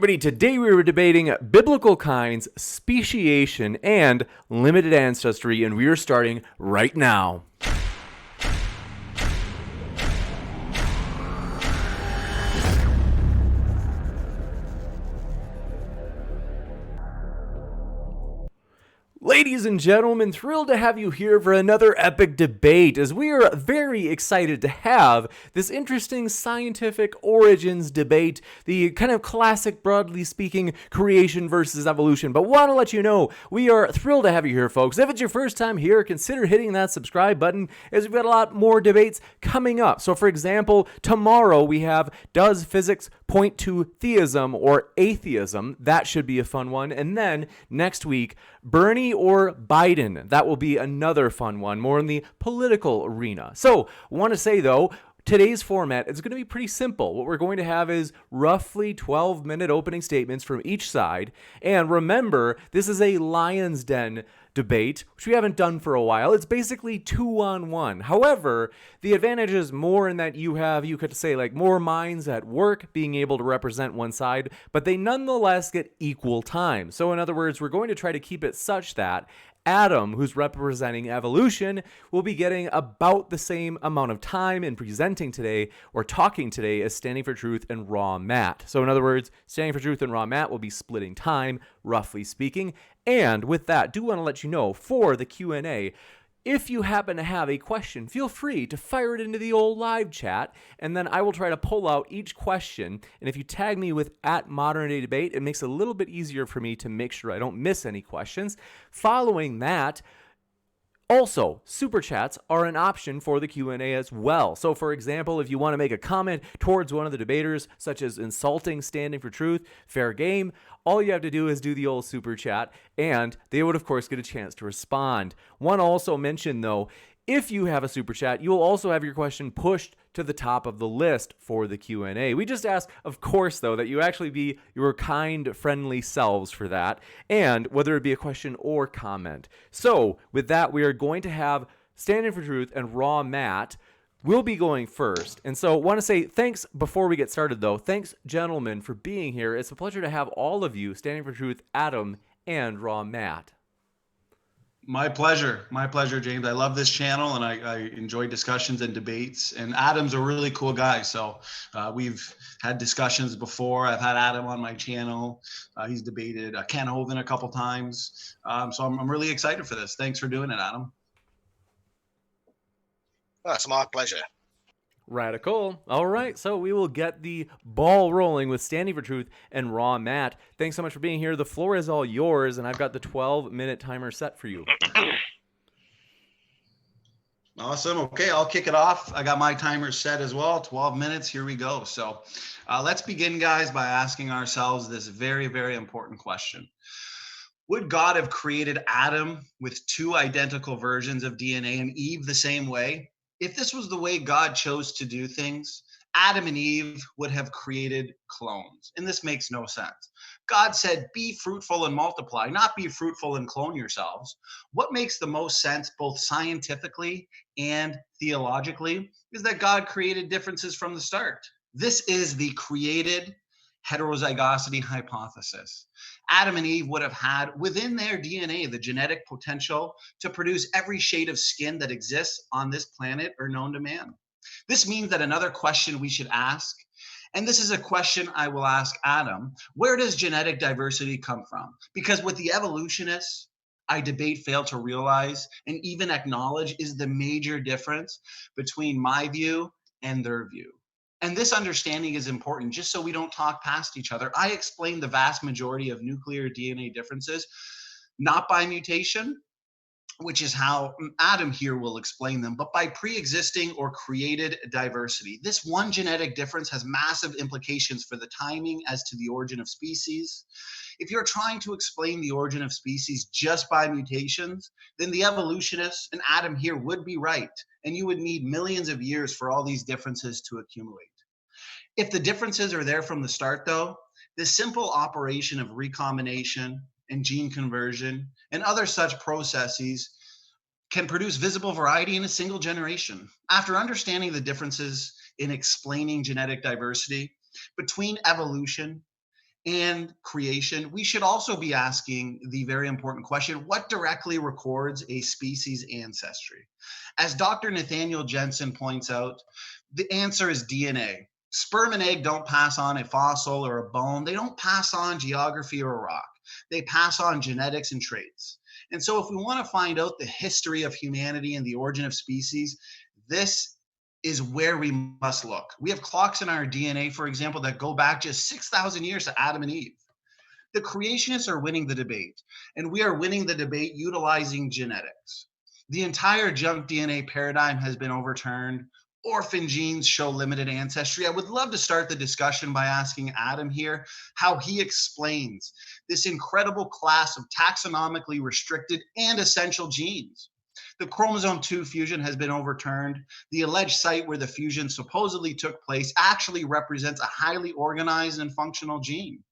everybody, today we were debating biblical kinds, speciation, and limited ancestry, and we are starting right now. Ladies and gentlemen, thrilled to have you here for another epic debate, as we are very excited to have this interesting scientific origins debate, the kind of classic, broadly speaking, creation versus evolution. But want to let you know, we are thrilled to have you here, folks. If it's your first time here, consider hitting that subscribe button, as we've got a lot more debates coming up. So for example, tomorrow we have, does physics point to theism or atheism? That should be a fun one. And then next week, Bernie or Biden? That will be another fun one, more in the political arena. So, want to say though, today's format is going to be pretty simple. What we're going to have is roughly 12-minute opening statements from each side. And remember, this is a Lion's Den debate, which we haven't done for a while. It's basically 2-on-1. However, the advantage is more in that you could say, like, more minds at work being able to represent one side, but they nonetheless get equal time. So in other words, we're going to try to keep it such that Adam, who's representing evolution, will be getting about the same amount of time in presenting today or talking today as Standing for Truth and RawMatt. So in other words, Standing for Truth and RawMatt will be splitting time, roughly speaking. And with that, do want to let you know for the Q&A, if you happen to have a question, feel free to fire it into the old live chat, and then I will try to pull out each question. And if you tag me with @Modern-DayDebate, it makes it a little bit easier for me to make sure I don't miss any questions. Following that, also, super chats are an option for the Q&A as well. So for example, if you want to make a comment towards one of the debaters, such as insulting Standing for Truth, fair game, all you have to do is do the old super chat, and they would of course get a chance to respond. One also mention though, if you have a super chat, you will also have your question pushed to the top of the list for the Q&A. We just ask, of course, though, that you actually be your kind, friendly selves for that, and whether it be a question or comment. So, with that, we are going to have Standing for Truth and RawMatt will be going first. And so, want to say thanks before we get started, though. Thanks, gentlemen, for being here. It's a pleasure to have all of you, Standing for Truth, Adam, and RawMatt. My pleasure, James. I love this channel, and I enjoy discussions and debates. And Adam's a really cool guy. So we've had discussions before. I've had Adam on my channel. He's debated Ken Hovind a couple times. So I'm really excited for this. Thanks for doing it, Adam. Well, it's my pleasure. Radical. All right, so we will get the ball rolling with Standing for Truth and RawMatt. Thanks so much for being here. The floor is all yours, and I've got the 12-minute timer set for you. Awesome. Okay, I'll kick it off. I got my timer set as well. 12 minutes. Here we go. So let's begin, guys, by asking ourselves this very, very important question. Would God have created Adam with two identical versions of DNA and Eve the same way? If this was the way God chose to do things, Adam and Eve would have created clones. And this makes no sense. God said, be fruitful and multiply, not be fruitful and clone yourselves. What makes the most sense, both scientifically and theologically, is that God created differences from the start. This is the created heterozygosity hypothesis. Adam and Eve would have had within their DNA the genetic potential to produce every shade of skin that exists on this planet or known to man. This means that another question we should ask, and this is a question I will ask Adam, where does genetic diversity come from? Because what the evolutionists I debate fail to realize and even acknowledge is the major difference between my view and their view. And this understanding is important just so we don't talk past each other. I explain the vast majority of nuclear DNA differences, not by mutation, which is how Adam here will explain them, but by pre-existing or created diversity. This one genetic difference has massive implications for the timing as to the origin of species. If you're trying to explain the origin of species just by mutations, then the evolutionists and Adam here would be right, and you would need millions of years for all these differences to accumulate. If the differences are there from the start, though, the simple operation of recombination and gene conversion and other such processes can produce visible variety in a single generation. After understanding the differences in explaining genetic diversity between evolution and creation, we should also be asking the very important question, what directly records a species' ancestry? As Dr. Nathaniel Jensen points out, the answer is DNA. Sperm and egg don't pass on a fossil or a bone. They don't pass on geography or a rock. They pass on genetics and traits. And so if we want to find out the history of humanity and the origin of species, this is where we must look. We have clocks in our DNA, for example, that go back just 6,000 years to Adam and Eve. The creationists are winning the debate, and we are winning the debate utilizing genetics. The entire junk DNA paradigm has been overturned. Orphan genes show limited ancestry. I would love to start the discussion by asking Adam here how he explains this incredible class of taxonomically restricted and essential genes. The chromosome 2 fusion has been overturned. The alleged site where the fusion supposedly took place actually represents a highly organized and functional gene.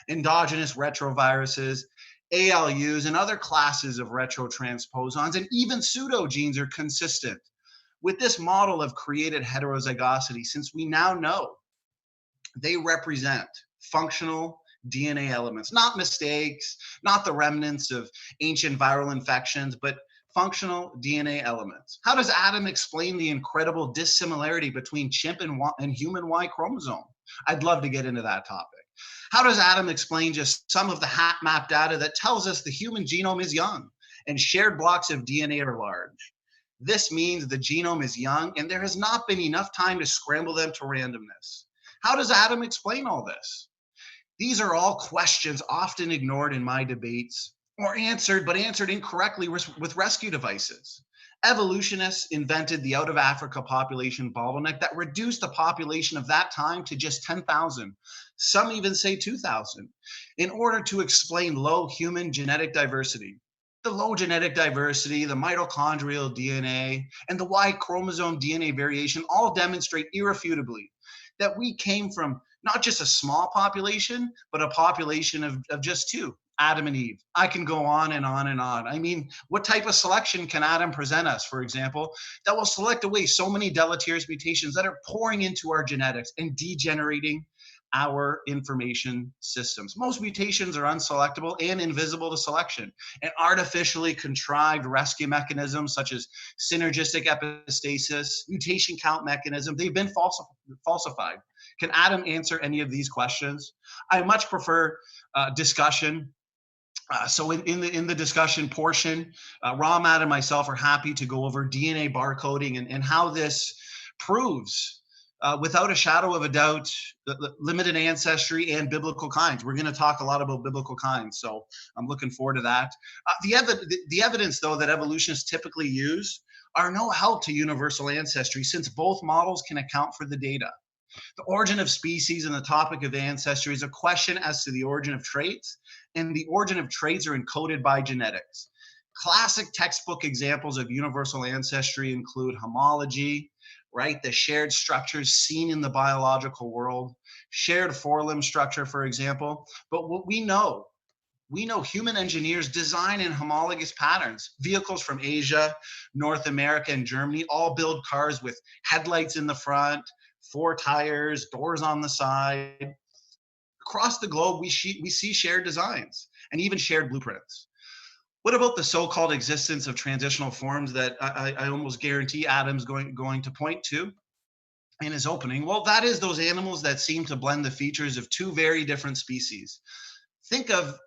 Endogenous retroviruses, ALUs, and other classes of retrotransposons, and even pseudogenes are consistent with this model of created heterozygosity, since we now know they represent functional DNA elements, not mistakes, not the remnants of ancient viral infections, but functional DNA elements. How does Adam explain the incredible dissimilarity between chimp and human Y chromosome? I'd love to get into that topic. How does Adam explain just some of the HapMap data that tells us the human genome is young and shared blocks of DNA are large? This means the genome is young and there has not been enough time to scramble them to randomness. How does Adam explain all this? These are all questions often ignored in my debates or answered, but answered incorrectly with rescue devices. Evolutionists invented the out of Africa population bottleneck that reduced the population of that time to just 10,000. Some even say 2,000 in order to explain low human genetic diversity. The low genetic diversity, the mitochondrial DNA, and the Y chromosome DNA variation all demonstrate irrefutably that we came from not just a small population, but a population of just two, Adam and Eve. I can go on and on and on. I mean, what type of selection can Adam present us, for example, that will select away so many deleterious mutations that are pouring into our genetics and degenerating our information systems? Most mutations are unselectable and invisible to selection, and artificially contrived rescue mechanisms such as synergistic epistasis, mutation count mechanism, they've been falsified. Can Adam answer any of these questions? I much prefer discussion. So in the discussion portion, RawMatt and myself are happy to go over DNA barcoding and how this proves without a shadow of a doubt the limited ancestry and biblical kinds. We're going to talk a lot about biblical kinds, so I'm looking forward to that. The evidence, though, that evolutionists typically use are no help to universal ancestry, since both models can account for the data. The origin of species and the topic of ancestry is a question as to the origin of traits, and the origin of traits are encoded by genetics. Classic textbook examples of universal ancestry include homology, right? The shared structures seen in the biological world, shared forelimb structure, for example. But what we know human engineers design in homologous patterns. Vehicles from Asia, North America, and Germany all build cars with headlights in the front, 4 tires, doors on the side. Across the globe, we see shared designs and even shared blueprints. What about the so-called existence of transitional forms that I almost guarantee Adam's going to point to in his opening? Well, that is those animals that seem to blend the features of two very different species. Think of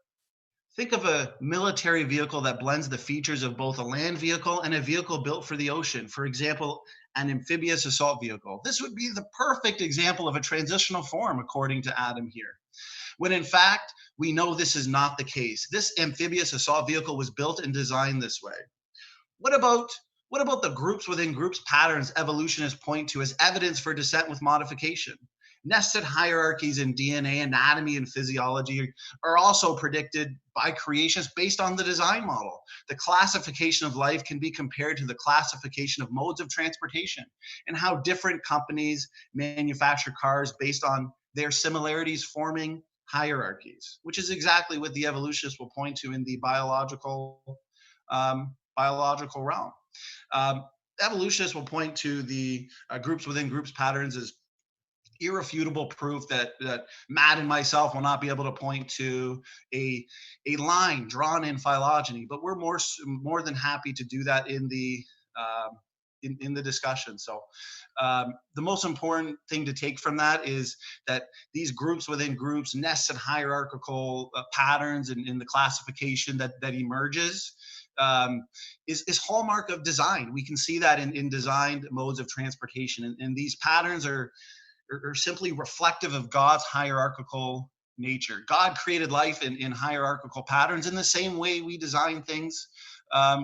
a military vehicle that blends the features of both a land vehicle and a vehicle built for the ocean. For example, an amphibious assault vehicle. This would be the perfect example of a transitional form, according to Adam here. When in fact, we know this is not the case. This amphibious assault vehicle was built and designed this way. What about the groups within groups patterns evolutionists point to as evidence for descent with modification? Nested hierarchies in DNA, anatomy, and physiology are also predicted by creationists based on the design model. The classification of life can be compared to the classification of modes of transportation and how different companies manufacture cars based on their similarities forming hierarchies, which is exactly what the evolutionists will point to in the biological realm. Evolutionists will point to the groups within groups patterns as irrefutable proof that Matt and myself will not be able to point to a line drawn in phylogeny, but we're more than happy to do that in the in the discussion. So the most important thing to take from that is that these groups within groups, nested hierarchical patterns in the classification that emerges is hallmark of design. We can see that in designed modes of transportation, and these patterns are simply reflective of God's hierarchical nature. God created life in hierarchical patterns in the same way we design things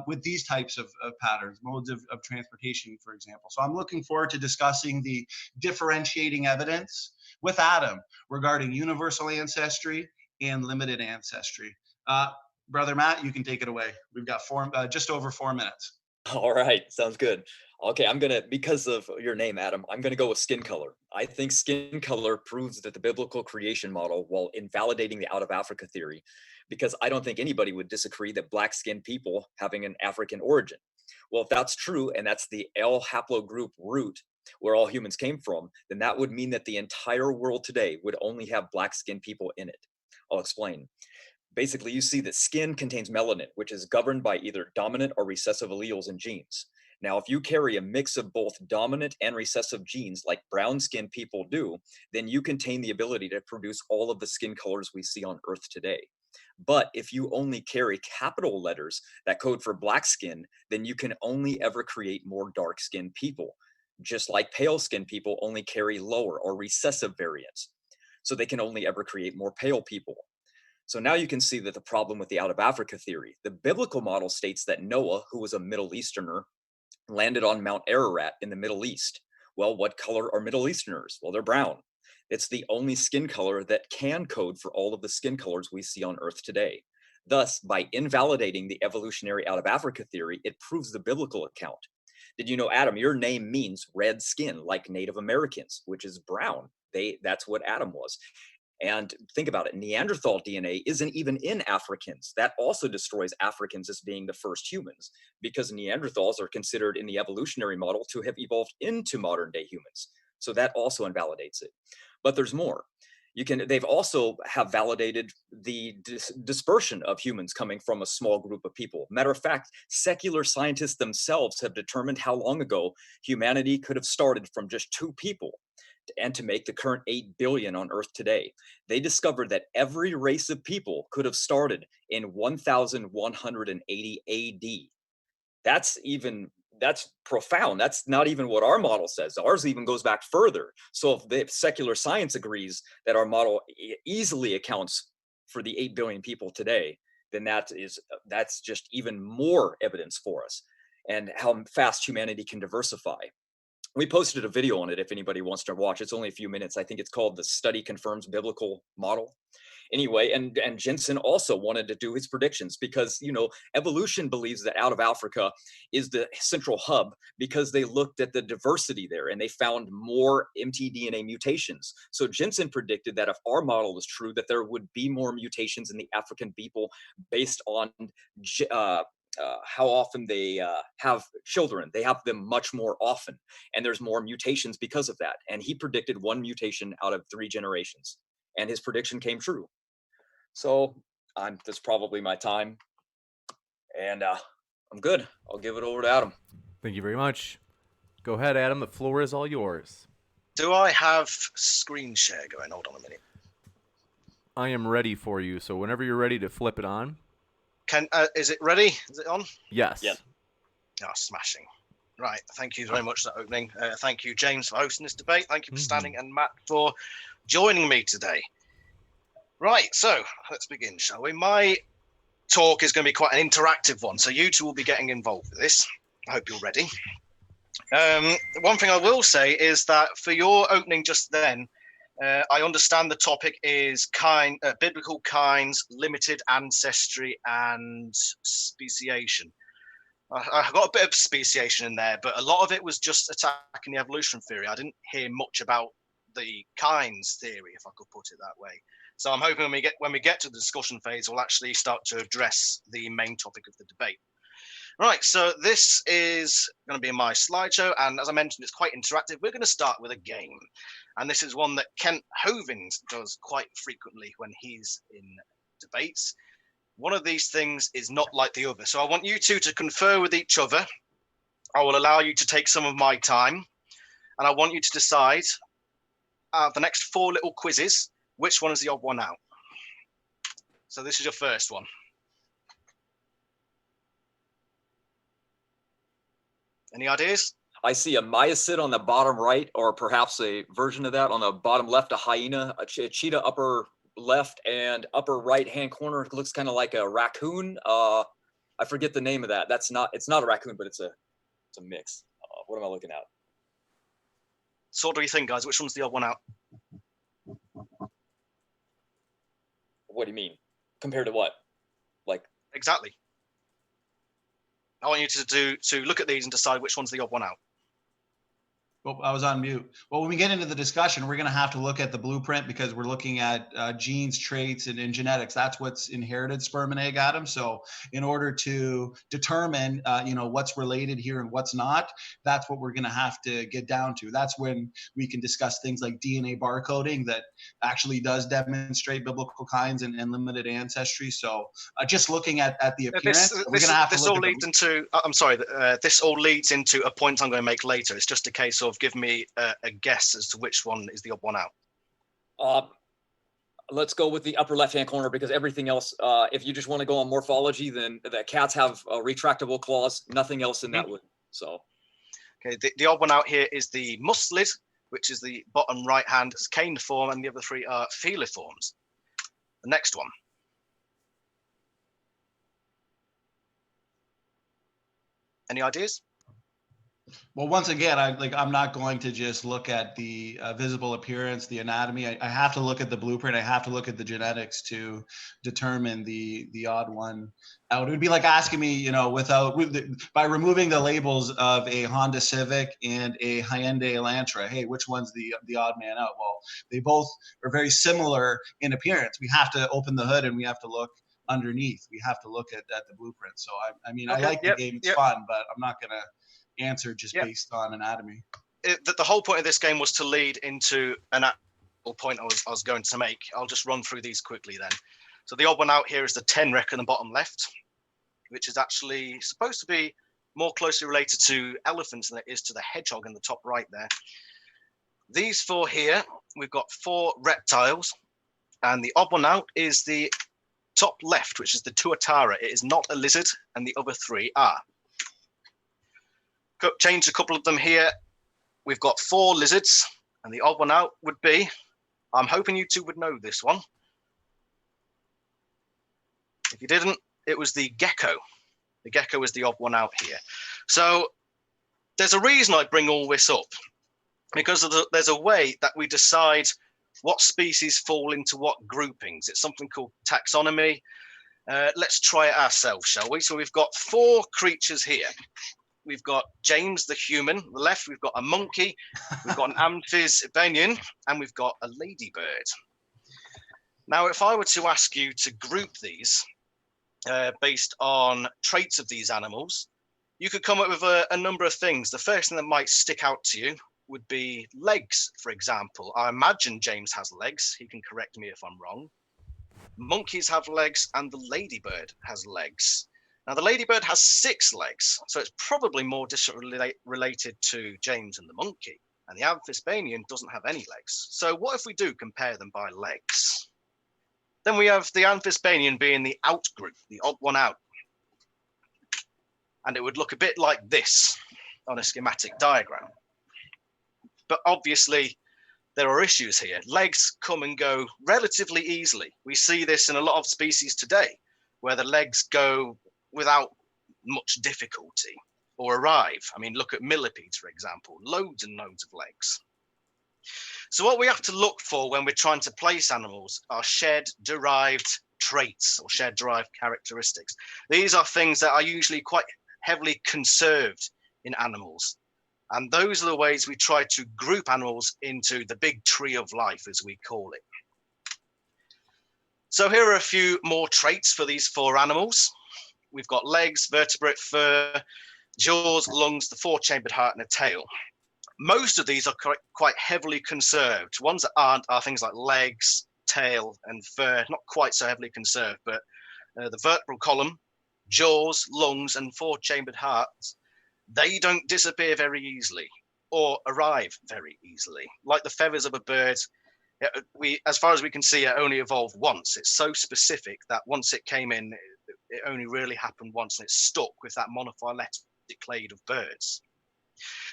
with these types of patterns, modes of transportation, for example. So I'm looking forward to discussing the differentiating evidence with Adam regarding universal ancestry and limited ancestry. Brother Matt, you can take it away. We've got just over 4 minutes. All right, sounds good. Okay, because of your name, Adam, I'm gonna go with skin color. I think skin color proves that the biblical creation model, while invalidating the out of Africa theory, because I don't think anybody would disagree that black-skinned people having an African origin. Well, if that's true, and that's the L haplogroup root where all humans came from, then that would mean that the entire world today would only have black-skinned people in it. I'll explain. Basically, you see that skin contains melanin, which is governed by either dominant or recessive alleles in genes. Now, if you carry a mix of both dominant and recessive genes like brown-skinned people do, then you contain the ability to produce all of the skin colors we see on Earth today. But if you only carry capital letters that code for black skin, then you can only ever create more dark-skinned people, just like pale-skinned people only carry lower or recessive variants. So they can only ever create more pale people. So now you can see that the problem with the out of Africa theory, the biblical model states that Noah, who was a Middle Easterner, landed on Mount Ararat in the Middle East. Well, what color are Middle Easterners? Well, they're brown. It's the only skin color that can code for all of the skin colors we see on Earth today. Thus, by invalidating the evolutionary out of Africa theory, it proves the biblical account. Did you know, Adam, your name means red skin, like Native Americans, which is brown. That's what Adam was. And think about it, Neanderthal DNA isn't even in Africans. That also destroys Africans as being the first humans, because Neanderthals are considered in the evolutionary model to have evolved into modern day humans. So that also invalidates it. But there's more. They've also have validated the dispersion of humans coming from a small group of people. Matter of fact, secular scientists themselves have determined how long ago humanity could have started from just 2 people and to make the current 8 billion on Earth today. They discovered that every race of people could have started in 1180 AD. That's profound. That's not even what our model says. Ours even goes back further. So if secular science agrees that our model easily accounts for the 8 billion people today, then that's just even more evidence for us and how fast humanity can diversify. We posted a video on it if anybody wants to watch. It's only a few minutes. I think it's called "The Study Confirms Biblical Model." Anyway, and Jensen also wanted to do his predictions because, evolution believes that out of Africa is the central hub because they looked at the diversity there and they found more mtDNA mutations. So Jensen predicted that if our model was true, that there would be more mutations in the African people based on how often they have children. They have them much more often, and there's more mutations because of that. And he predicted 1 mutation out of 3 generations, and his prediction came true. So that's probably my time, and I'm good. I'll give it over to Adam. Thank you very much. Go ahead, Adam. The floor is all yours. Do I have screen share going? Hold on a minute. I am ready for you, so whenever you're ready to flip it on. Is it ready? Is it on? Yes. Yeah. Oh, smashing. Right. Thank you very much for that opening. Thank you, James, for hosting this debate. Thank you for standing, and Matt for joining me today. Right. So let's begin, shall we? My talk is going to be quite an interactive one, so you two will be getting involved with this. I hope you're ready. One thing I will say is that for your opening just then, I understand the topic is biblical kinds, limited ancestry, and speciation. I got a bit of speciation in there, but a lot of it was just attacking the evolution theory. I didn't hear much about the kinds theory, if I could put it that way. So I'm hoping when we get to the discussion phase, we'll actually start to address the main topic of the debate. Right, so this is going to be my slideshow, and as I mentioned, it's quite interactive. We're going to start with a game, and this is one that Kent Hovings does quite frequently when he's in debates. One of these things is not like the other, so I want you two to confer with each other. I will allow you to take some of my time, and I want you to decide out of the next 4 little quizzes, which one is the odd one out. So this is your first one. Any ideas? I see a myosid on the bottom right, or perhaps a version of that on the bottom left, a hyena, a cheetah upper left, and upper right hand corner. It looks kind of like a raccoon. I forget the name of that. It's not a raccoon, but it's a mix. What am I looking at? So what do you think, guys? Which one's the odd one out? What do you mean? Compared to what? Like Exactly. I want you to look at these and decide which one's the odd one out. Well, I was on mute. Well, when we get into the discussion, we're going to have to look at the blueprint because we're looking at genes, traits, and genetics. That's what's inherited, sperm and egg, Adam. So in order to determine, what's related here and what's not, that's what we're going to have to get down to. That's when we can discuss things like DNA barcoding that actually does demonstrate biblical kinds and limited ancestry. So just looking at the appearance, we're going to have to look at this all leads into a point I'm going to make later. It's just a case of give me a guess as to which one is the odd one out. Let's go with the upper left-hand corner because everything else, if you just want to go on morphology, then the cats have retractable claws, nothing else in that would. So, okay, the odd one out here is the mustelid, which is the bottom right hand as caniform, and the other 3 are feliforms. The next one. Any ideas? Well, once again, I'm not going to just look at the visible appearance, the anatomy. I have to look at the blueprint. I have to look at the genetics to determine the odd one out. It would be like asking me, by removing the labels of a Honda Civic and a Hyundai Elantra, hey, which one's the odd man out? Well, they both are very similar in appearance. We have to open the hood and we have to look underneath. We have to look at the blueprint. So I like the game. It's fun, but I'm not gonna answer just based on anatomy. The whole point of this game was to lead into an actual point I was going to make. I'll just run through these quickly then. So the odd one out here is the tenrec in the bottom left, which is actually supposed to be more closely related to elephants than it is to the hedgehog in the top right there. These 4 here, we've got 4 reptiles, and the odd one out is the top left, which is the tuatara. It is not a lizard, and the other 3 are. Change a couple of them here. We've got 4 lizards, and the odd one out would be, I'm hoping you two would know this one. If you didn't, it was the gecko. The gecko is the odd one out here. So there's a reason I bring all this up, because there's a way that we decide what species fall into what groupings. It's something called taxonomy. Let's try it ourselves, shall we? So we've got 4 creatures here. We've got James the human. On the left, we've got a monkey. We've got an amphisbaenian, and we've got a ladybird. Now, if I were to ask you to group these based on traits of these animals, you could come up with a number of things. The first thing that might stick out to you would be legs, for example. I imagine James has legs. He can correct me if I'm wrong. Monkeys have legs, and the ladybird has legs. Now, the ladybird has 6 legs, so it's probably more distantly related to James and the monkey. And the amphisbaenian doesn't have any legs. So what if we do compare them by legs? Then we have the amphisbaenian being the out group, the odd one out. And it would look a bit like this on a schematic diagram. But obviously, there are issues here. Legs come and go relatively easily. We see this in a lot of species today, where the legs go without much difficulty or arrive. I mean, look at millipedes, for example, loads and loads of legs. So what we have to look for when we're trying to place animals are shared derived traits or shared derived characteristics. These are things that are usually quite heavily conserved in animals. And those are the ways we try to group animals into the big tree of life, as we call it. So here are a few more traits for these 4 animals. we've got legs, vertebrate, fur, jaws, lungs, the four-chambered heart, and a tail. Most of these are quite heavily conserved. Ones that aren't are things like legs, tail, and fur, not quite so heavily conserved, but the vertebral column, jaws, lungs, and four-chambered hearts, they don't disappear very easily or arrive very easily. Like the feathers of a bird, as far as we can see, it only evolved once. It's so specific that once it came in, it only really happened once, and it's stuck with that monophyletic clade of birds.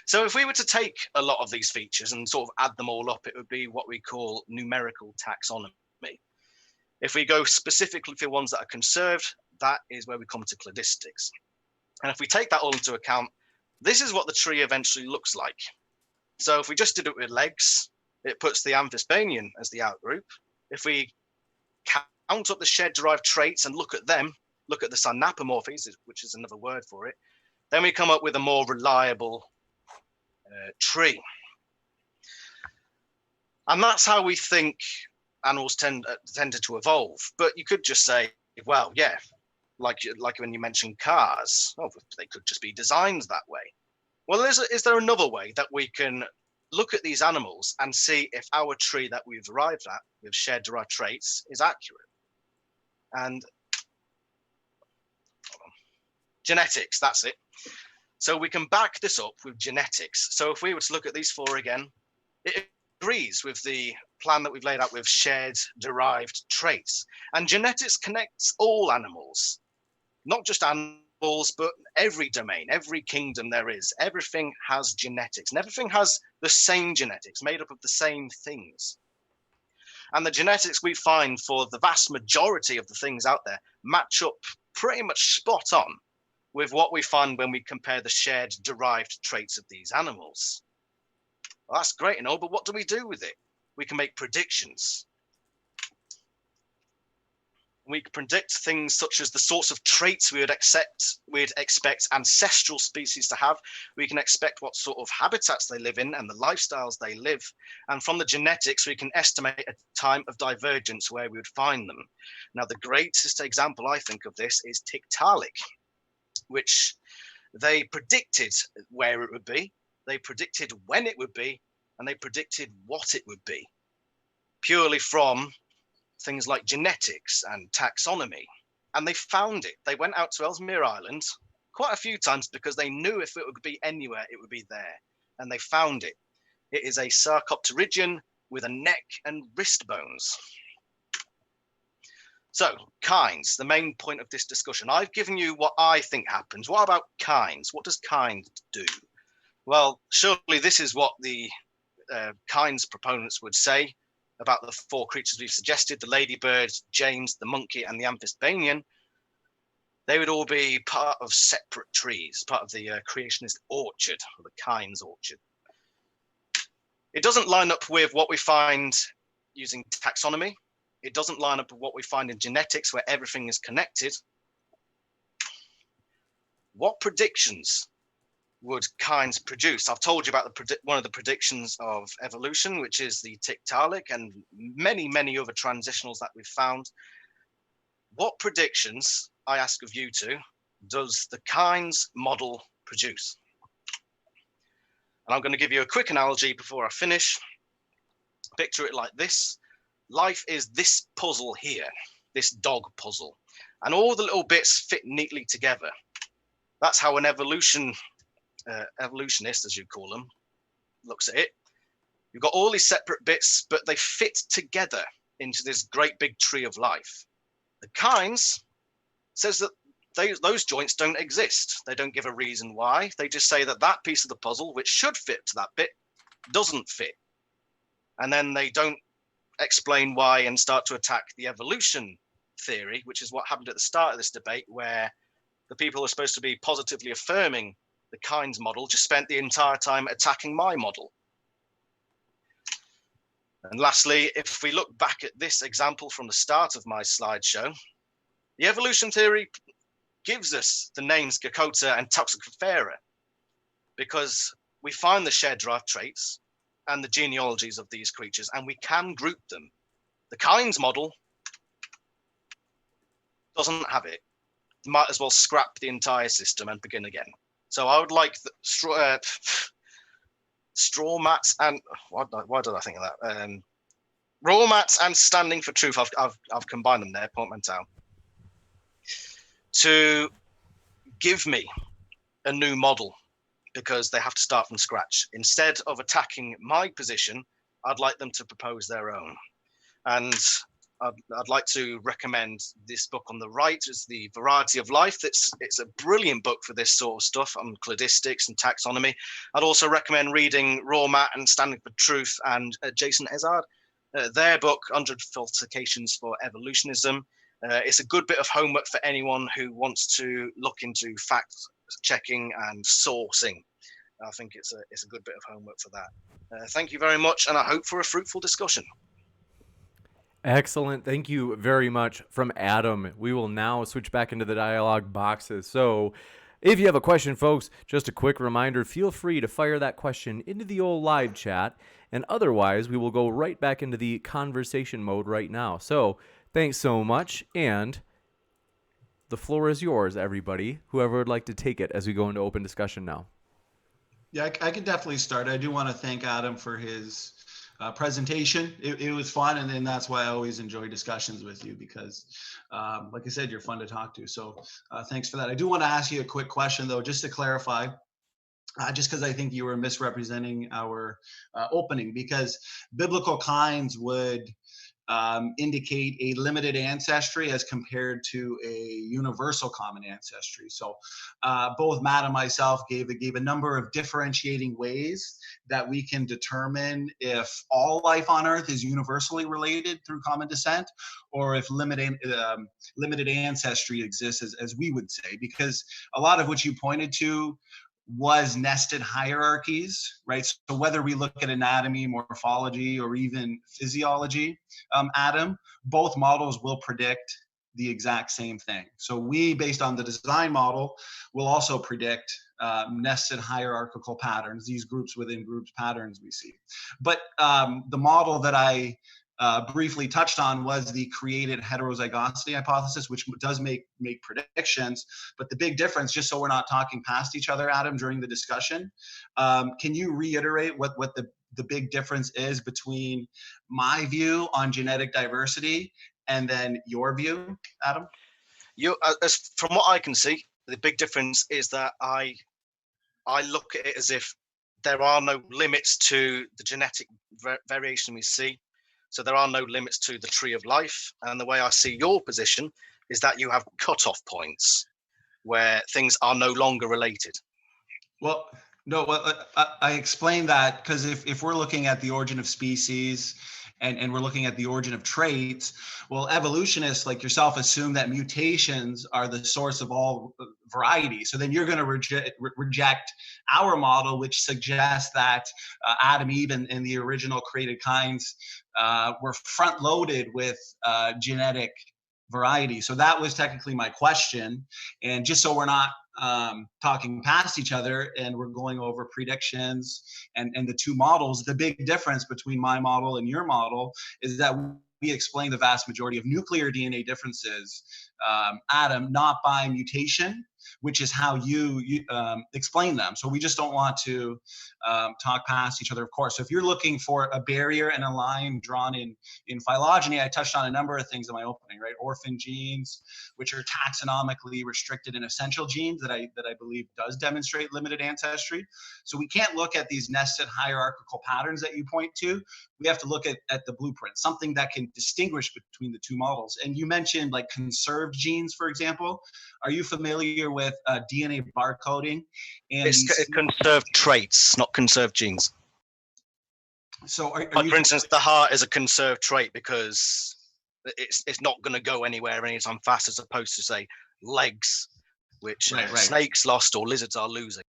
So if we were to take a lot of these features and sort of add them all up, it would be what we call numerical taxonomy. If we go specifically for ones that are conserved, that is where we come to cladistics. And if we take that all into account, this is what the tree eventually looks like. So if we just did it with legs, it puts the Amphisbaenian as the outgroup. If we count up the shed-derived traits and look at them, look at the synapomorphies, which is another word for it, then we come up with a more reliable tree. And that's how we think animals tended to evolve. But you could just say, well, yeah, like when you mentioned cars, oh, they could just be designed that way. Well, is there another way that we can look at these animals and see if our tree that we've arrived at with shared derived traits is accurate? And genetics, that's it. So we can back this up with genetics. So if we were to look at these four again, it agrees with the plan that we've laid out with shared derived traits. And genetics connects all animals, not just animals, but every domain, every kingdom there is. Everything has genetics, and everything has the same genetics made up of the same things. And the genetics we find for the vast majority of the things out there match up pretty much spot on with what we find when we compare the shared derived traits of these animals. Well, that's great and all, but what do we do with it? We can make predictions. We can predict things such as the sorts of traits we'd expect ancestral species to have. We can expect what sort of habitats they live in and the lifestyles they live. And from the genetics, we can estimate a time of divergence where we would find them. Now, the greatest example I think of this is Tiktaalik, which they predicted where it would be, they predicted when it would be, and they predicted what it would be, purely from things like genetics and taxonomy. And they found it. They went out to Ellesmere Island quite a few times because they knew if it would be anywhere, it would be there. And they found it. It is a Sarcopterygian with a neck and wrist bones. So, kinds, the main point of this discussion. I've given you what I think happens. What about kinds? What does kind do? Well, surely this is what the kinds proponents would say about the four creatures we've suggested, the ladybird, James, the monkey, and the Amphisbaenian. They would all be part of separate trees, part of the creationist orchard, or the kinds orchard. It doesn't line up with what we find using taxonomy. It doesn't line up with what we find in genetics, where everything is connected. What predictions would kinds produce? I've told you about one of the predictions of evolution, which is the Tiktaalik, and many, many other transitionals that we've found. What predictions, I ask of you two, does the kinds model produce? And I'm going to give you a quick analogy before I finish. Picture it like this. Life is this puzzle here, this dog puzzle, and all the little bits fit neatly together. That's how an evolutionist, as you call them, looks at it. You've got all these separate bits, but they fit together into this great big tree of life. The kinds says that those joints don't exist. They don't give a reason why. They just say that that piece of the puzzle, which should fit to that bit, doesn't fit. And then they don't explain why and start to attack the evolution theory, which is what happened at the start of this debate, where the people who are supposed to be positively affirming the kinds model just spent the entire time attacking my model. And lastly, if we look back at this example from the start of my slideshow, the evolution theory gives us the names Gecota and Toxicifera because we find the shared derived traits and the genealogies of these creatures, and we can group them. The kinds model doesn't have it. might as well scrap the entire system and begin again. So I would like the straw mats and why did I think of that? RawMatt and Standing for Truth. I've combined them there, portmanteau. To give me a new model, because they have to start from scratch. Instead of attacking my position, I'd like them to propose their own. And I'd like to recommend this book on the right. It's The Variety of Life. It's a brilliant book for this sort of stuff on cladistics and taxonomy. I'd also recommend reading RawMatt and Standing for Truth and Jason Ezard, their book, 100 Falsifications for Evolutionism. It's a good bit of homework for anyone who wants to look into fact checking and sourcing. I think it's a good bit of homework for that. Thank you very much, and I hope for a fruitful discussion. Excellent. Thank you very much from Adam. We will now switch back into the dialogue boxes. So if you have a question, folks, just a quick reminder, feel free to fire that question into the old live chat. And otherwise, we will go right back into the conversation mode right now. So thanks so much. And the floor is yours, everybody. Whoever would like to take it as we go into open discussion now. Yeah, I can definitely start. I do want to thank Adam for his presentation. It was fun, and that's why I always enjoy discussions with you, because like I said, you're fun to talk to. So thanks for that. I do want to ask you a quick question, though, just to clarify, just because I think you were misrepresenting our opening, because biblical kinds would indicate a limited ancestry as compared to a universal common ancestry. So both Matt and myself gave a number of differentiating ways that we can determine if all life on Earth is universally related through common descent, or if limited ancestry exists, as we would say, because a lot of what you pointed to was nested hierarchies, right? So whether we look at anatomy, morphology, or even physiology, Adam, both models will predict the exact same thing. So we, based on the design model, will also predict nested hierarchical patterns, these groups within groups patterns we see. But the model that I briefly touched on was the created heterozygosity hypothesis, which does make predictions. But the big difference, just so we're not talking past each other, Adam, during the discussion, can you reiterate what the big difference is between my view on genetic diversity and then your view, Adam? From what I can see, the big difference is that I look at it as if there are no limits to the genetic variation we see. So there are no limits to the tree of life. And the way I see your position is that you have cutoff points where things are no longer related. Well, no, I explained that because if we're looking at the origin of species and we're looking at the origin of traits, well, evolutionists like yourself assume that mutations are the source of all variety. So then you're going to reject our model, which suggests that Adam, Eve, and the original created kinds were front-loaded with genetic variety. So that was technically my question. And just so we're not talking past each other and we're going over predictions and the two models, the big difference between my model and your model is that we explain the vast majority of nuclear DNA differences, Adam, not by mutation, which is how you explain them. So we just don't want to talk past each other, of course. So if you're looking for a barrier and a line drawn in phylogeny, I touched on a number of things in my opening, right? Orphan genes, which are taxonomically restricted and essential genes that I believe does demonstrate limited ancestry. So we can't look at these nested hierarchical patterns that you point to. We have to look at the blueprint, something that can distinguish between the two models. And you mentioned like conserved genes, for example. Are you familiar with DNA barcoding? And it's conserved traits, not conserved genes. So for instance, the heart is a conserved trait because it's not going to go anywhere anytime fast, as opposed to, say, legs, which snakes lost or lizards are losing.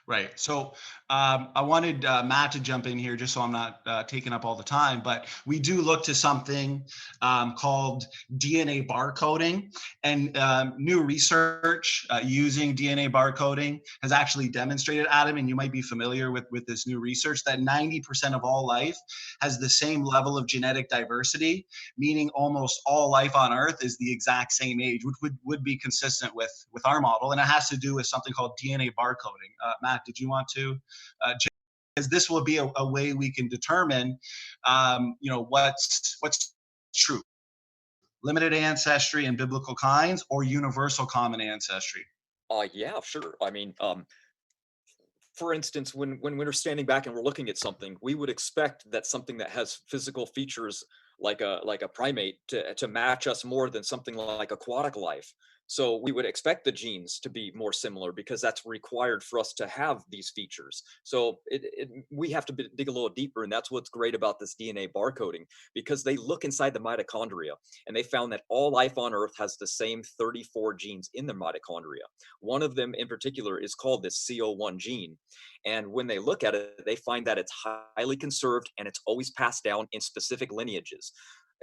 Right. So I wanted Matt to jump in here just so I'm not taking up all the time, but we do look to something called DNA barcoding, and new research using DNA barcoding has actually demonstrated, Adam, and you might be familiar with this new research, that 90% of all life has the same level of genetic diversity, meaning almost all life on Earth is the exact same age, which would be consistent with our model. And it has to do with something called DNA barcoding. Matt, did you want to? Because this will be a way we can determine, what's true. Limited ancestry and biblical kinds, or universal common ancestry. Yeah, sure. I mean, for instance, when we're standing back and we're looking at something, we would expect that something that has physical features like a primate to match us more than something like aquatic life. So we would expect the genes to be more similar because that's required for us to have these features. So we have to dig a little deeper, and that's what's great about this DNA barcoding, because they look inside the mitochondria and they found that all life on Earth has the same 34 genes in the mitochondria. One of them in particular is called the CO1 gene. And when they look at it, they find that it's highly conserved and it's always passed down in specific lineages.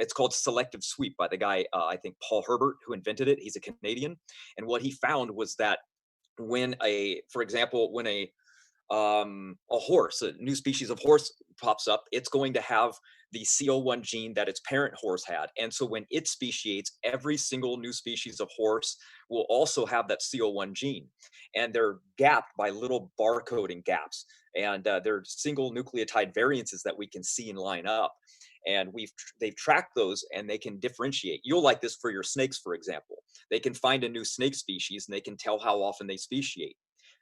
It's called selective sweep by the guy, I think Paul Herbert, who invented it. He's a Canadian. And what he found was that for example, when a horse, a new species of horse pops up, it's going to have the CO1 gene that its parent horse had. And so when it speciates, every single new species of horse will also have that CO1 gene. And they're gapped by little barcoding gaps. And they're single nucleotide variances that we can see and line up. And they've tracked those, and they can differentiate. You'll like this for your snakes, for example. They can find a new snake species and they can tell how often they speciate.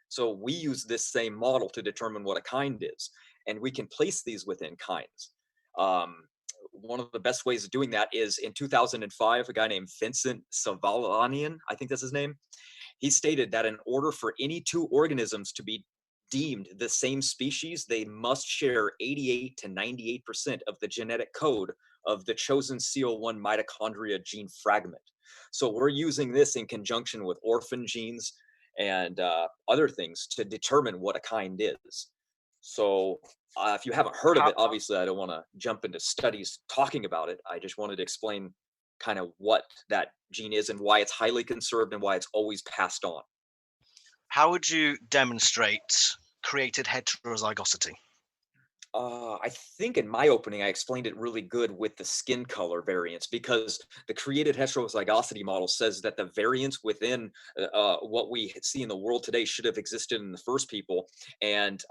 So we use this same model to determine what a kind is, and we can place these within kinds. One of the best ways of doing that is in 2005, a guy named Vincent Savalanian, I think that's his name, he stated that in order for any two organisms to be deemed the same species, they must share 88 to 98% of the genetic code of the chosen CO1 mitochondria gene fragment. So we're using this in conjunction with orphan genes and other things to determine what a kind is. So if you haven't heard of it, obviously I don't want to jump into studies talking about it. I just wanted to explain kind of what that gene is and why it's highly conserved and why it's always passed on. How would you demonstrate created heterozygosity? I think in my opening, I explained it really good with the skin color variance, because the created heterozygosity model says that the variance within what we see in the world today should have existed in the first people. And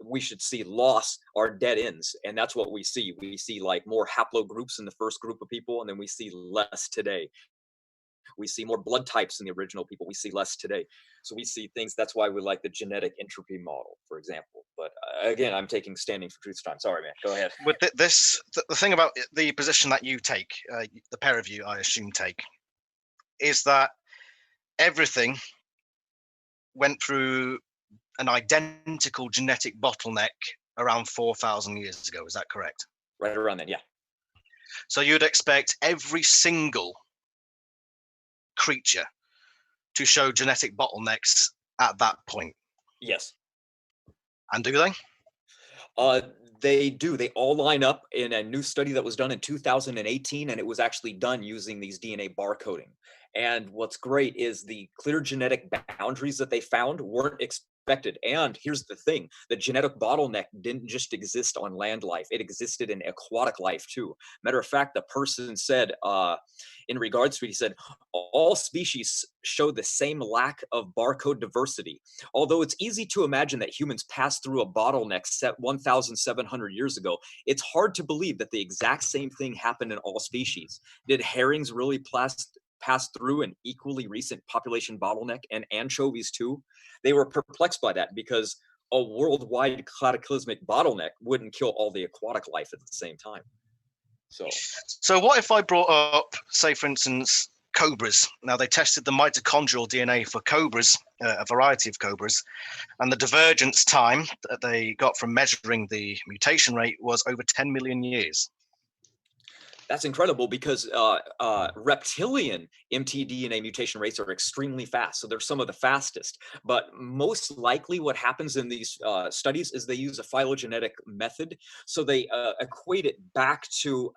we should see loss or dead ends. And that's what we see. We see like more haplogroups in the first group of people, and then we see less today. We see more blood types in the original people. We see less today. So we see things. That's why we like the genetic entropy model, for example. But again, I'm taking standing for truth's time. Sorry, man. Go ahead. With the thing about the position that you take, the pair of you, I assume, take, is that everything went through an identical genetic bottleneck around 4,000 years ago. Is that correct? Right around then, yeah. So you'd expect every single creature to show genetic bottlenecks at that point. Yes. And do they? They do. They all line up in a new study that was done in 2018, and it was actually done using these DNA barcoding. And what's great is the clear genetic boundaries that they found weren't expected. And here's the thing, the genetic bottleneck didn't just exist on land life. It existed in aquatic life too. Matter of fact, the person said, in regards to it, he said, all species show the same lack of barcode diversity. Although it's easy to imagine that humans passed through a bottleneck set 1,700 years ago, it's hard to believe that the exact same thing happened in all species. Did herrings really pass through an equally recent population bottleneck, and anchovies too? They were perplexed by that because a worldwide cataclysmic bottleneck wouldn't kill all the aquatic life at the same time. So what if I brought up, say, for instance, cobras? Now, they tested the mitochondrial DNA for cobras, a variety of cobras, and the divergence time that they got from measuring the mutation rate was over 10 million years. That's incredible because reptilian mtDNA mutation rates are extremely fast. So they're some of the fastest. But most likely what happens in these studies is they use a phylogenetic method. So they equate it back to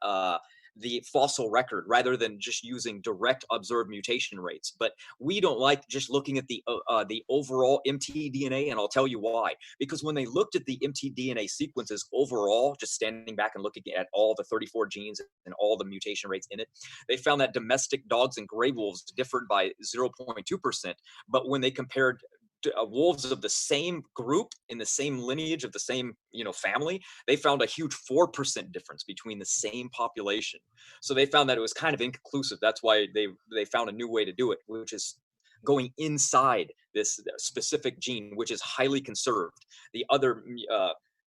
the fossil record rather than just using direct observed mutation rates. But we don't like just looking at the overall mtDNA, and I'll tell you why. Because when they looked at the mtDNA sequences overall, just standing back and looking at all the 34 genes and all the mutation rates in it, they found that domestic dogs and gray wolves differed by 0.2%. But when they compared wolves of the same group in the same lineage of the same family, they found a huge 4% difference between the same population. So they found that it was kind of inconclusive. That's why they found a new way to do it, which is going inside this specific gene, which is highly conserved. The other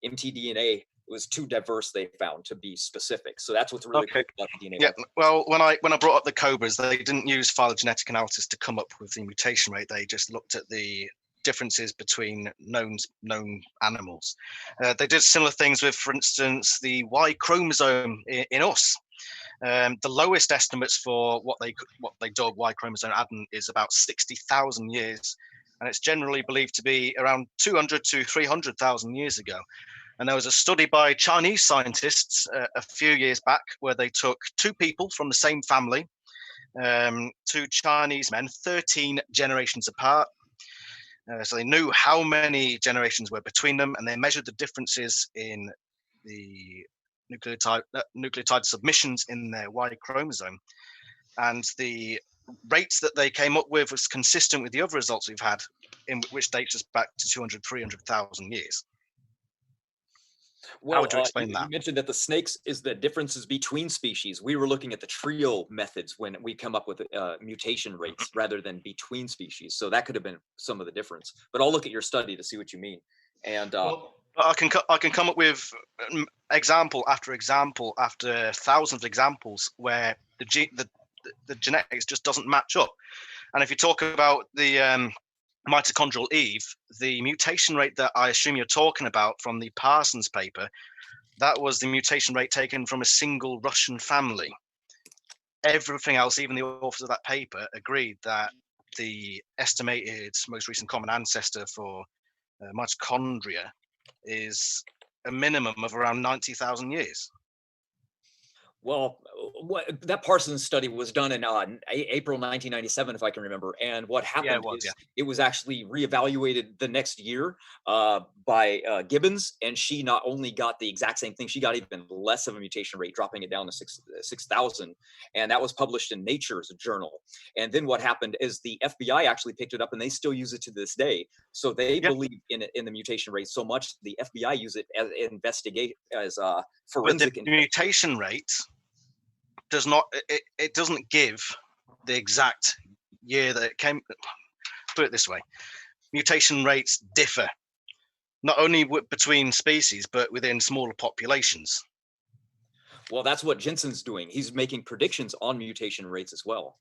mtDNA was too diverse, they found, to be specific. So that's what's really cool about the DNA. Yeah. Well, when I brought up the cobras, they didn't use phylogenetic analysis to come up with the mutation rate. They just looked at the differences between known animals. They did similar things with, for instance, the Y chromosome in us. The lowest estimates for what they dug Y chromosome adding is about 60,000 years, and it's generally believed to be around 200 to 300,000 years ago. And there was a study by Chinese scientists a few years back where they took two people from the same family, two Chinese men, 13 generations apart. So they knew how many generations were between them, and they measured the differences in the nucleotide submissions in their Y chromosome. And the rates that they came up with was consistent with the other results we've had, which dates us back to 200, 300,000 years. Well, how would you explain that? You mentioned that the snakes is the differences between species. We were looking at the trio methods when we come up with mutation rates rather than between species. So that could have been some of the difference. But I'll look at your study to see what you mean. And I can come up with example after example after thousands of examples where the genetics just doesn't match up. And if you talk about the mitochondrial Eve, the mutation rate that I assume you're talking about from the Parsons paper, that was the mutation rate taken from a single Russian family. Everything else, even the authors of that paper, agreed that the estimated most recent common ancestor for mitochondria is a minimum of around 90,000 years. Well, that Parsons study was done in April 1997, if I can remember. And what happened it was actually reevaluated the next year by Gibbons, and she not only got the exact same thing, she got even less of a mutation rate, dropping it down to 6,000. And that was published in Nature's journal. And then what happened is the FBI actually picked it up, and they still use it to this day. So they believe in the mutation rate so much, the FBI use it as forensic. But the mutation rate does not, it doesn't give the exact year that it came. Put it this way, mutation rates differ not only between species but within smaller populations. Well, that's what Jensen's doing. He's making predictions on mutation rates as well.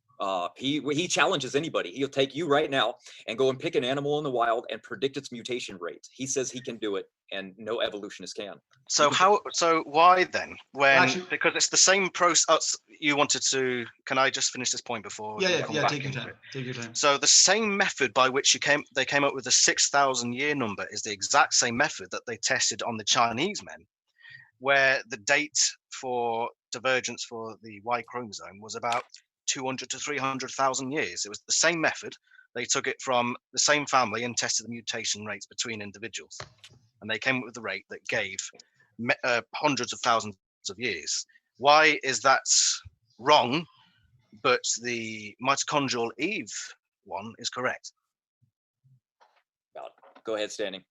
He challenges anybody. He'll take you right now and go and pick an animal in the wild and predict its mutation rate. He says he can do it, and no evolutionist can. So why then? Because it's the same process. You wanted to? Can I just finish this point before? Yeah. Take your time. So the same method by which they came up with the 6,000 year number is the exact same method that they tested on the Chinese men, where the date for divergence for the Y chromosome was about 200 to 300,000 years. It was the same method. They took it from the same family and tested the mutation rates between individuals. And they came up with the rate that gave hundreds of thousands of years. Why is that wrong, but the mitochondrial Eve one is correct? Go ahead, Standing.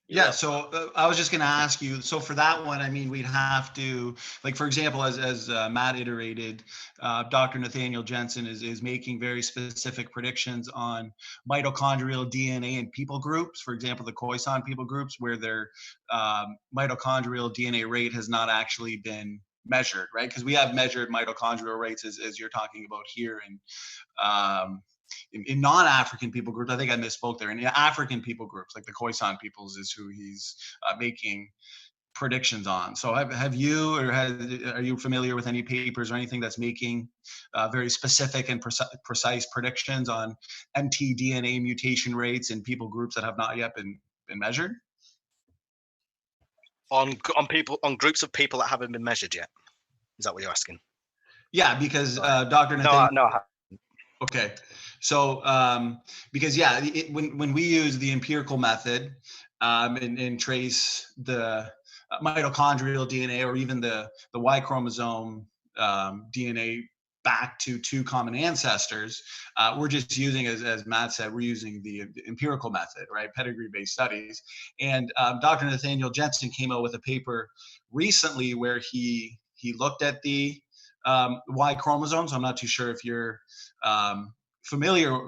Yeah, so I was just going to ask you, so for that one, I mean, we'd have to, like, for example, as Matt iterated, Dr. Nathaniel Jensen is making very specific predictions on mitochondrial DNA in people groups, for example, the Khoisan people groups, where their mitochondrial DNA rate has not actually been measured, right? Because we have measured mitochondrial rates as you're talking about here, and in non-African people groups, I think I misspoke there. In African people groups, like the Khoisan peoples, is who he's making predictions on. So have you, or are you familiar with any papers or anything that's making very specific and precise predictions on mtDNA mutation rates in people groups that have not yet been measured? On groups of people that haven't been measured yet? Is that what you're asking? Yeah, because Dr. No. Okay, so because when we use the empirical method and trace the mitochondrial DNA or even the Y chromosome DNA back to two common ancestors, we're just using, as Matt said, we're using the empirical method, right? Pedigree-based studies. And Dr. Nathaniel Jensen came out with a paper recently where he looked at the Y chromosomes. I'm not too sure if you're familiar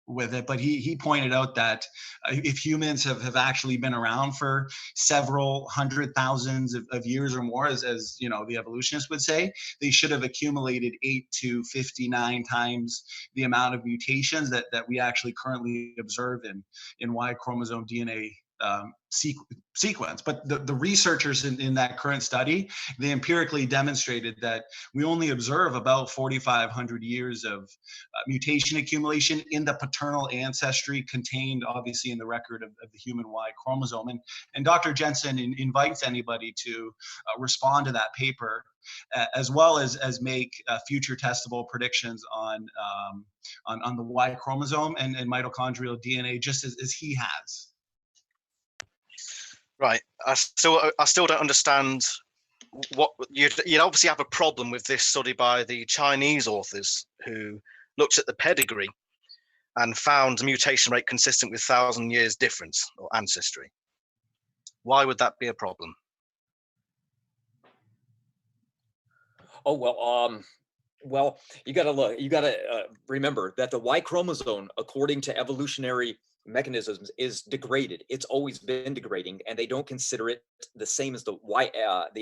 with it, but he pointed out that if humans have actually been around for several hundred thousands of years or more, as you know, the evolutionists would say, they should have accumulated 8 to 59 times the amount of mutations that we actually currently observe in Y chromosome DNA sequence. But the researchers in that current study, they empirically demonstrated that we only observe about 4,500 years of mutation accumulation in the paternal ancestry contained obviously in the record of the human Y chromosome. And Dr. Jensen invites anybody to respond to that paper, as well as make future testable predictions on the Y chromosome and mitochondrial DNA, just as he has. Right. I still don't understand what you'd obviously have a problem with this study by the Chinese authors who looked at the pedigree and found a mutation rate consistent with 1,000 years difference or ancestry. Why would that be a problem? Oh, well, you got to remember that the Y chromosome, according to evolutionary mechanisms, is degraded. It's always been degrading, and they don't consider it the same as the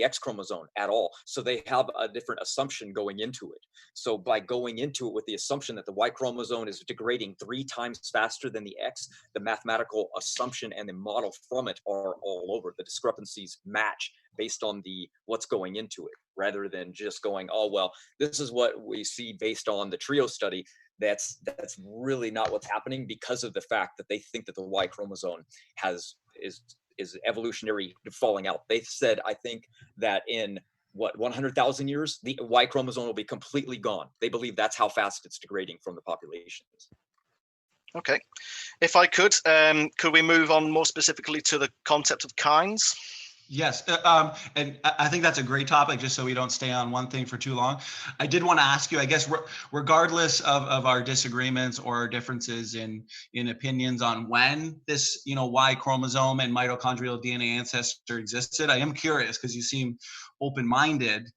X chromosome at all. So they have a different assumption going into it. So by going into it with the assumption that the Y chromosome is degrading 3 times faster than the X, the mathematical assumption and the model from it are all over. The discrepancies match based on what's going into it, rather than just going, oh, well, this is what we see based on the trio study. That's really not what's happening, because of the fact that they think that the Y chromosome is evolutionary falling out. They said, I think, that in 100,000 years, the Y chromosome will be completely gone. They believe that's how fast it's degrading from the populations. Okay. If I could we move on more specifically to the concept of kinds? Yes, and I think that's a great topic, just so we don't stay on one thing for too long. I did want to ask you, I guess, regardless of our disagreements or our differences in opinions on when this, Y chromosome and mitochondrial DNA ancestor existed, I am curious, because you seem open-minded.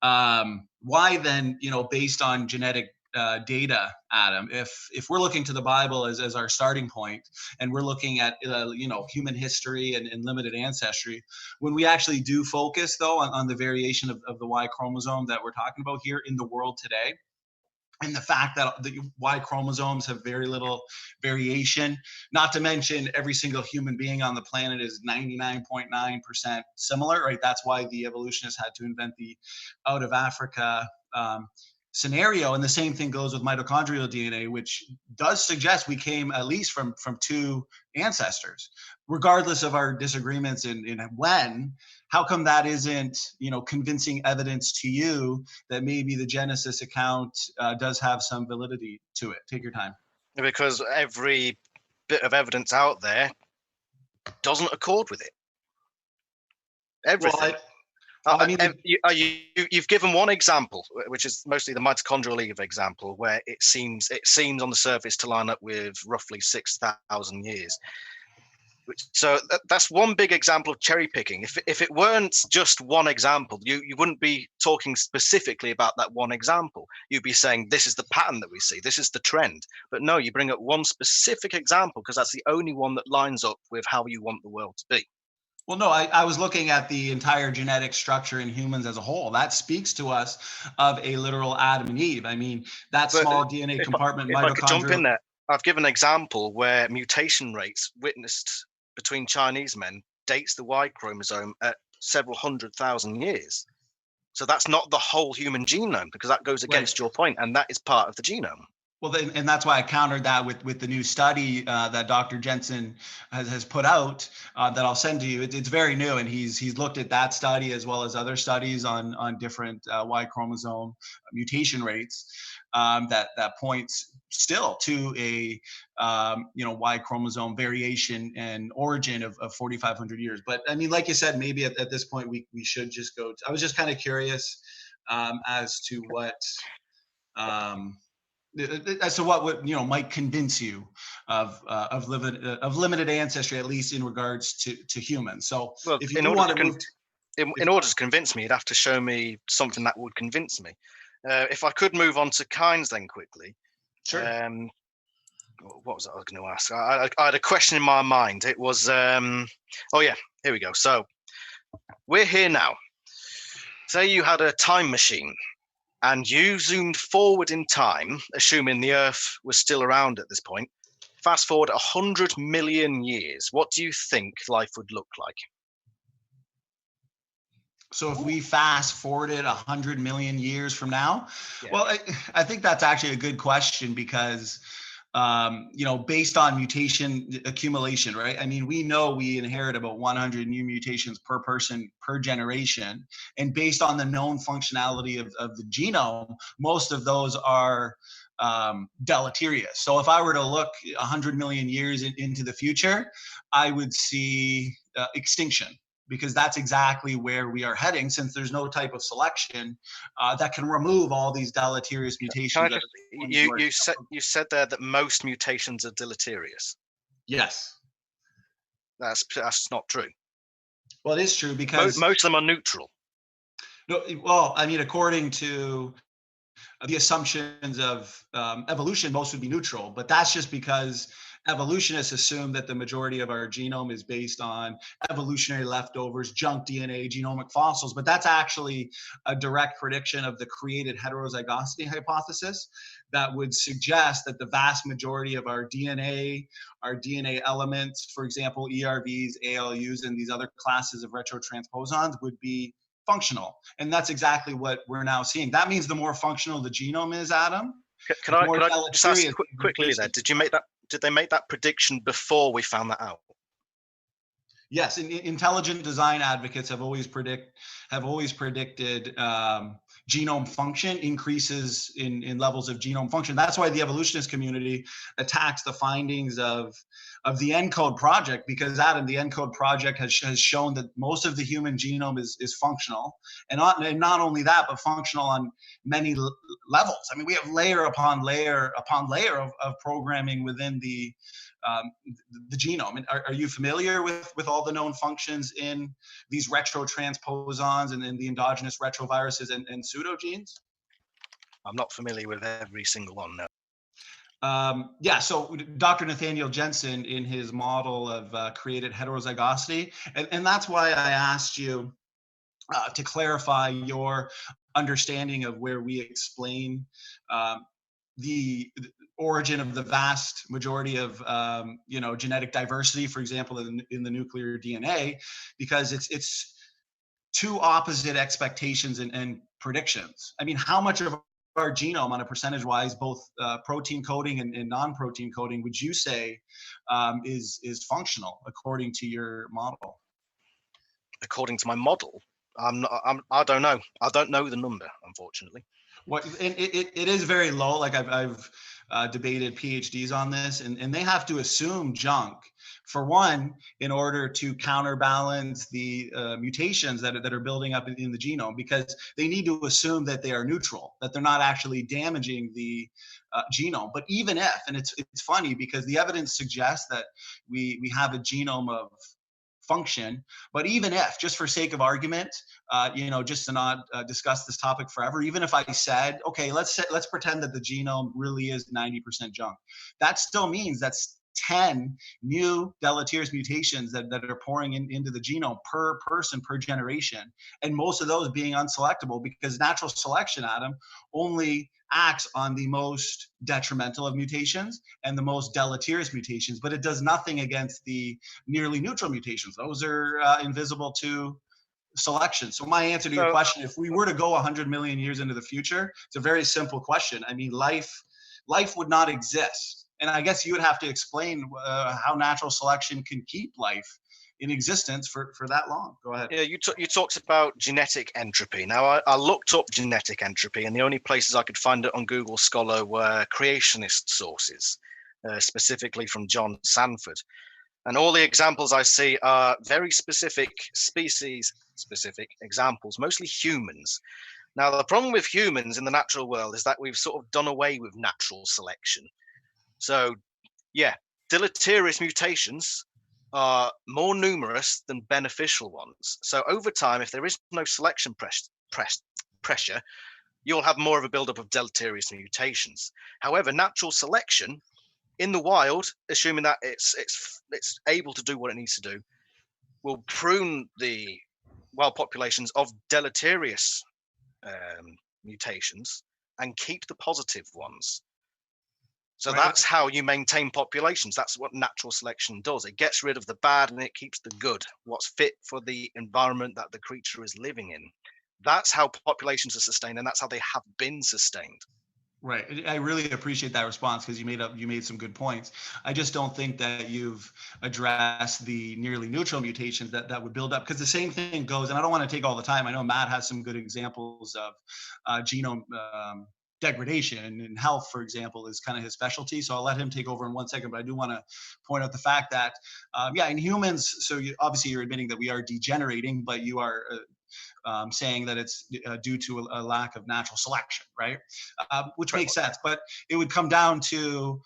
Why then, based on genetic data, Adam, if we're looking to the Bible as our starting point, and we're looking at human history and limited ancestry, when we actually do focus though on the variation of the Y chromosome that we're talking about here in the world today, and the fact that the Y chromosomes have very little variation, not to mention every single human being on the planet is 99.9% similar, right? That's why the evolutionists had to invent the out of Africa scenario. And the same thing goes with mitochondrial DNA, which does suggest we came at least from 2 ancestors. Regardless of our disagreements in when, how come that isn't, convincing evidence to you that maybe the Genesis account does have some validity to it? Take your time. Because every bit of evidence out there doesn't accord with it. Everything. You've given one example, which is mostly the mitochondrial Eve example, where it seems on the surface to line up with roughly 6,000 years. So that's one big example of cherry picking. If it weren't just one example, you wouldn't be talking specifically about that one example. You'd be saying, this is the pattern that we see, this is the trend. But no, you bring up one specific example because that's the only one that lines up with how you want the world to be. Well, no, I was looking at the entire genetic structure in humans as a whole. That speaks to us of a literal Adam and Eve. I mean, that small DNA compartment, mitochondrial. I could jump in there. I've given an example where mutation rates witnessed between Chinese men dates the Y chromosome at several 100,000 years. So that's not the whole human genome, because that goes against your point, and that is part of the genome. Well, and that's why I countered that with the new study that Dr. Jensen has put out that I'll send to you. It's very new, and he's looked at that study as well as other studies on different Y chromosome mutation rates that points still to a Y chromosome variation and origin of 4,500 years. But I mean, like you said, maybe at this point we should just go. I was just kind of curious as to what. As to what would might convince you of limited ancestry, at least in regards to humans. So well, if you want to move, in order to convince me, you'd have to show me something that would convince me. If I could move on to kinds then quickly. Sure. What was I going to ask? I had a question in my mind. It was, oh yeah, here we go. So we're here now. Say you had a time machine, and you zoomed forward in time, assuming the Earth was still around at this point. Fast forward 100 million years. What do you think life would look like? So if we fast forwarded 100 million years from now, Yeah. Well, I think that's actually a good question because, based on mutation accumulation, right? I mean, we know we inherit about 100 new mutations per person per generation. And based on the known functionality of the genome, most of those are deleterious. So if I were to look 100 million years into the future, I would see extinction, because that's exactly where we are heading, since there's no type of selection that can remove all these deleterious mutations. You said there that most mutations are deleterious. Yes. That's not true. Well, it is true, because most of them are neutral. No, well, I mean, according to the assumptions of evolution, most would be neutral, but that's just because evolutionists assume that the majority of our genome is based on evolutionary leftovers, junk DNA, genomic fossils, but that's actually a direct prediction of the created heterozygosity hypothesis that would suggest that the vast majority of our DNA elements, for example, ERVs, ALUs, and these other classes of retrotransposons would be functional. And that's exactly what we're now seeing. That means the more functional the genome is, Adam. Can I just ask quickly there? Did they make that prediction before we found that out? Yes, intelligent design advocates have always predicted genome function increases in levels of genome function. That's why the evolutionist community attacks the findings of the ENCODE project, because Adam, the ENCODE project has shown that most of the human genome is functional, and not only that, but functional on many levels. I mean, we have layer upon layer upon layer of programming within the genome. And are you familiar with all the known functions in these retrotransposons and in the endogenous retroviruses and pseudogenes? I'm not familiar with every single one, no. So Dr. Nathaniel Jensen, in his model of created heterozygosity, and that's why I asked you to clarify your understanding of where we explain the origin of the vast majority of genetic diversity, for example, in the nuclear DNA, because it's two opposite expectations and predictions. I mean, how much of our genome on a percentage wise, both protein coding and non-protein coding, would you say is functional according to your model? According to my model, I don't know. I don't know the number, unfortunately. What it is very low. Like I've debated PhDs on this, and they have to assume junk, for one, in order to counterbalance the mutations that are building up in the genome, because they need to assume that they are neutral, that they're not actually damaging the genome. But even if, and it's funny, because the evidence suggests that we have a genome of function, but even if, just for sake of argument, just to not discuss this topic forever, even if I said, okay, let's pretend that the genome really is 90% junk, that still means that's 10 new deleterious mutations that are pouring into the genome per person per generation, and most of those being unselectable, because natural selection, Adam, only acts on the most detrimental of mutations and the most deleterious mutations, but it does nothing against the nearly neutral mutations. Those are invisible to selection. So my answer to your question, if we were to go 100 million years into the future, it's a very simple question. I mean, life would not exist. And I guess you would have to explain how natural selection can keep life in existence for that long. Go ahead. Yeah, you talked about genetic entropy. Now, I looked up genetic entropy, and the only places I could find it on Google Scholar were creationist sources, specifically from John Sanford. And all the examples I see are very specific, species-specific examples, mostly humans. Now, the problem with humans in the natural world is that we've sort of done away with natural selection. So, yeah, deleterious mutations are more numerous than beneficial ones. So over time, if there is no selection pressure, you'll have more of a buildup of deleterious mutations. However, natural selection in the wild, assuming that it's able to do what it needs to do, will prune the wild populations of deleterious mutations and keep the positive ones. So that's how you maintain populations. That's what natural selection does. It gets rid of the bad and it keeps the good, what's fit for the environment that the creature is living in. That's how populations are sustained, and that's how they have been sustained. Right. I really appreciate that response, because you made some good points. I just don't think that you've addressed the nearly neutral mutations that would build up, because the same thing goes, and I don't want to take all the time. I know Matt has some good examples of genome degradation, and health, for example, is kind of his specialty. So I'll let him take over in 1 second, but I do want to point out the fact that, in humans, so obviously you're admitting that we are degenerating, but you are saying that it's due to a lack of natural selection, right? Which makes sense, but it would come down to,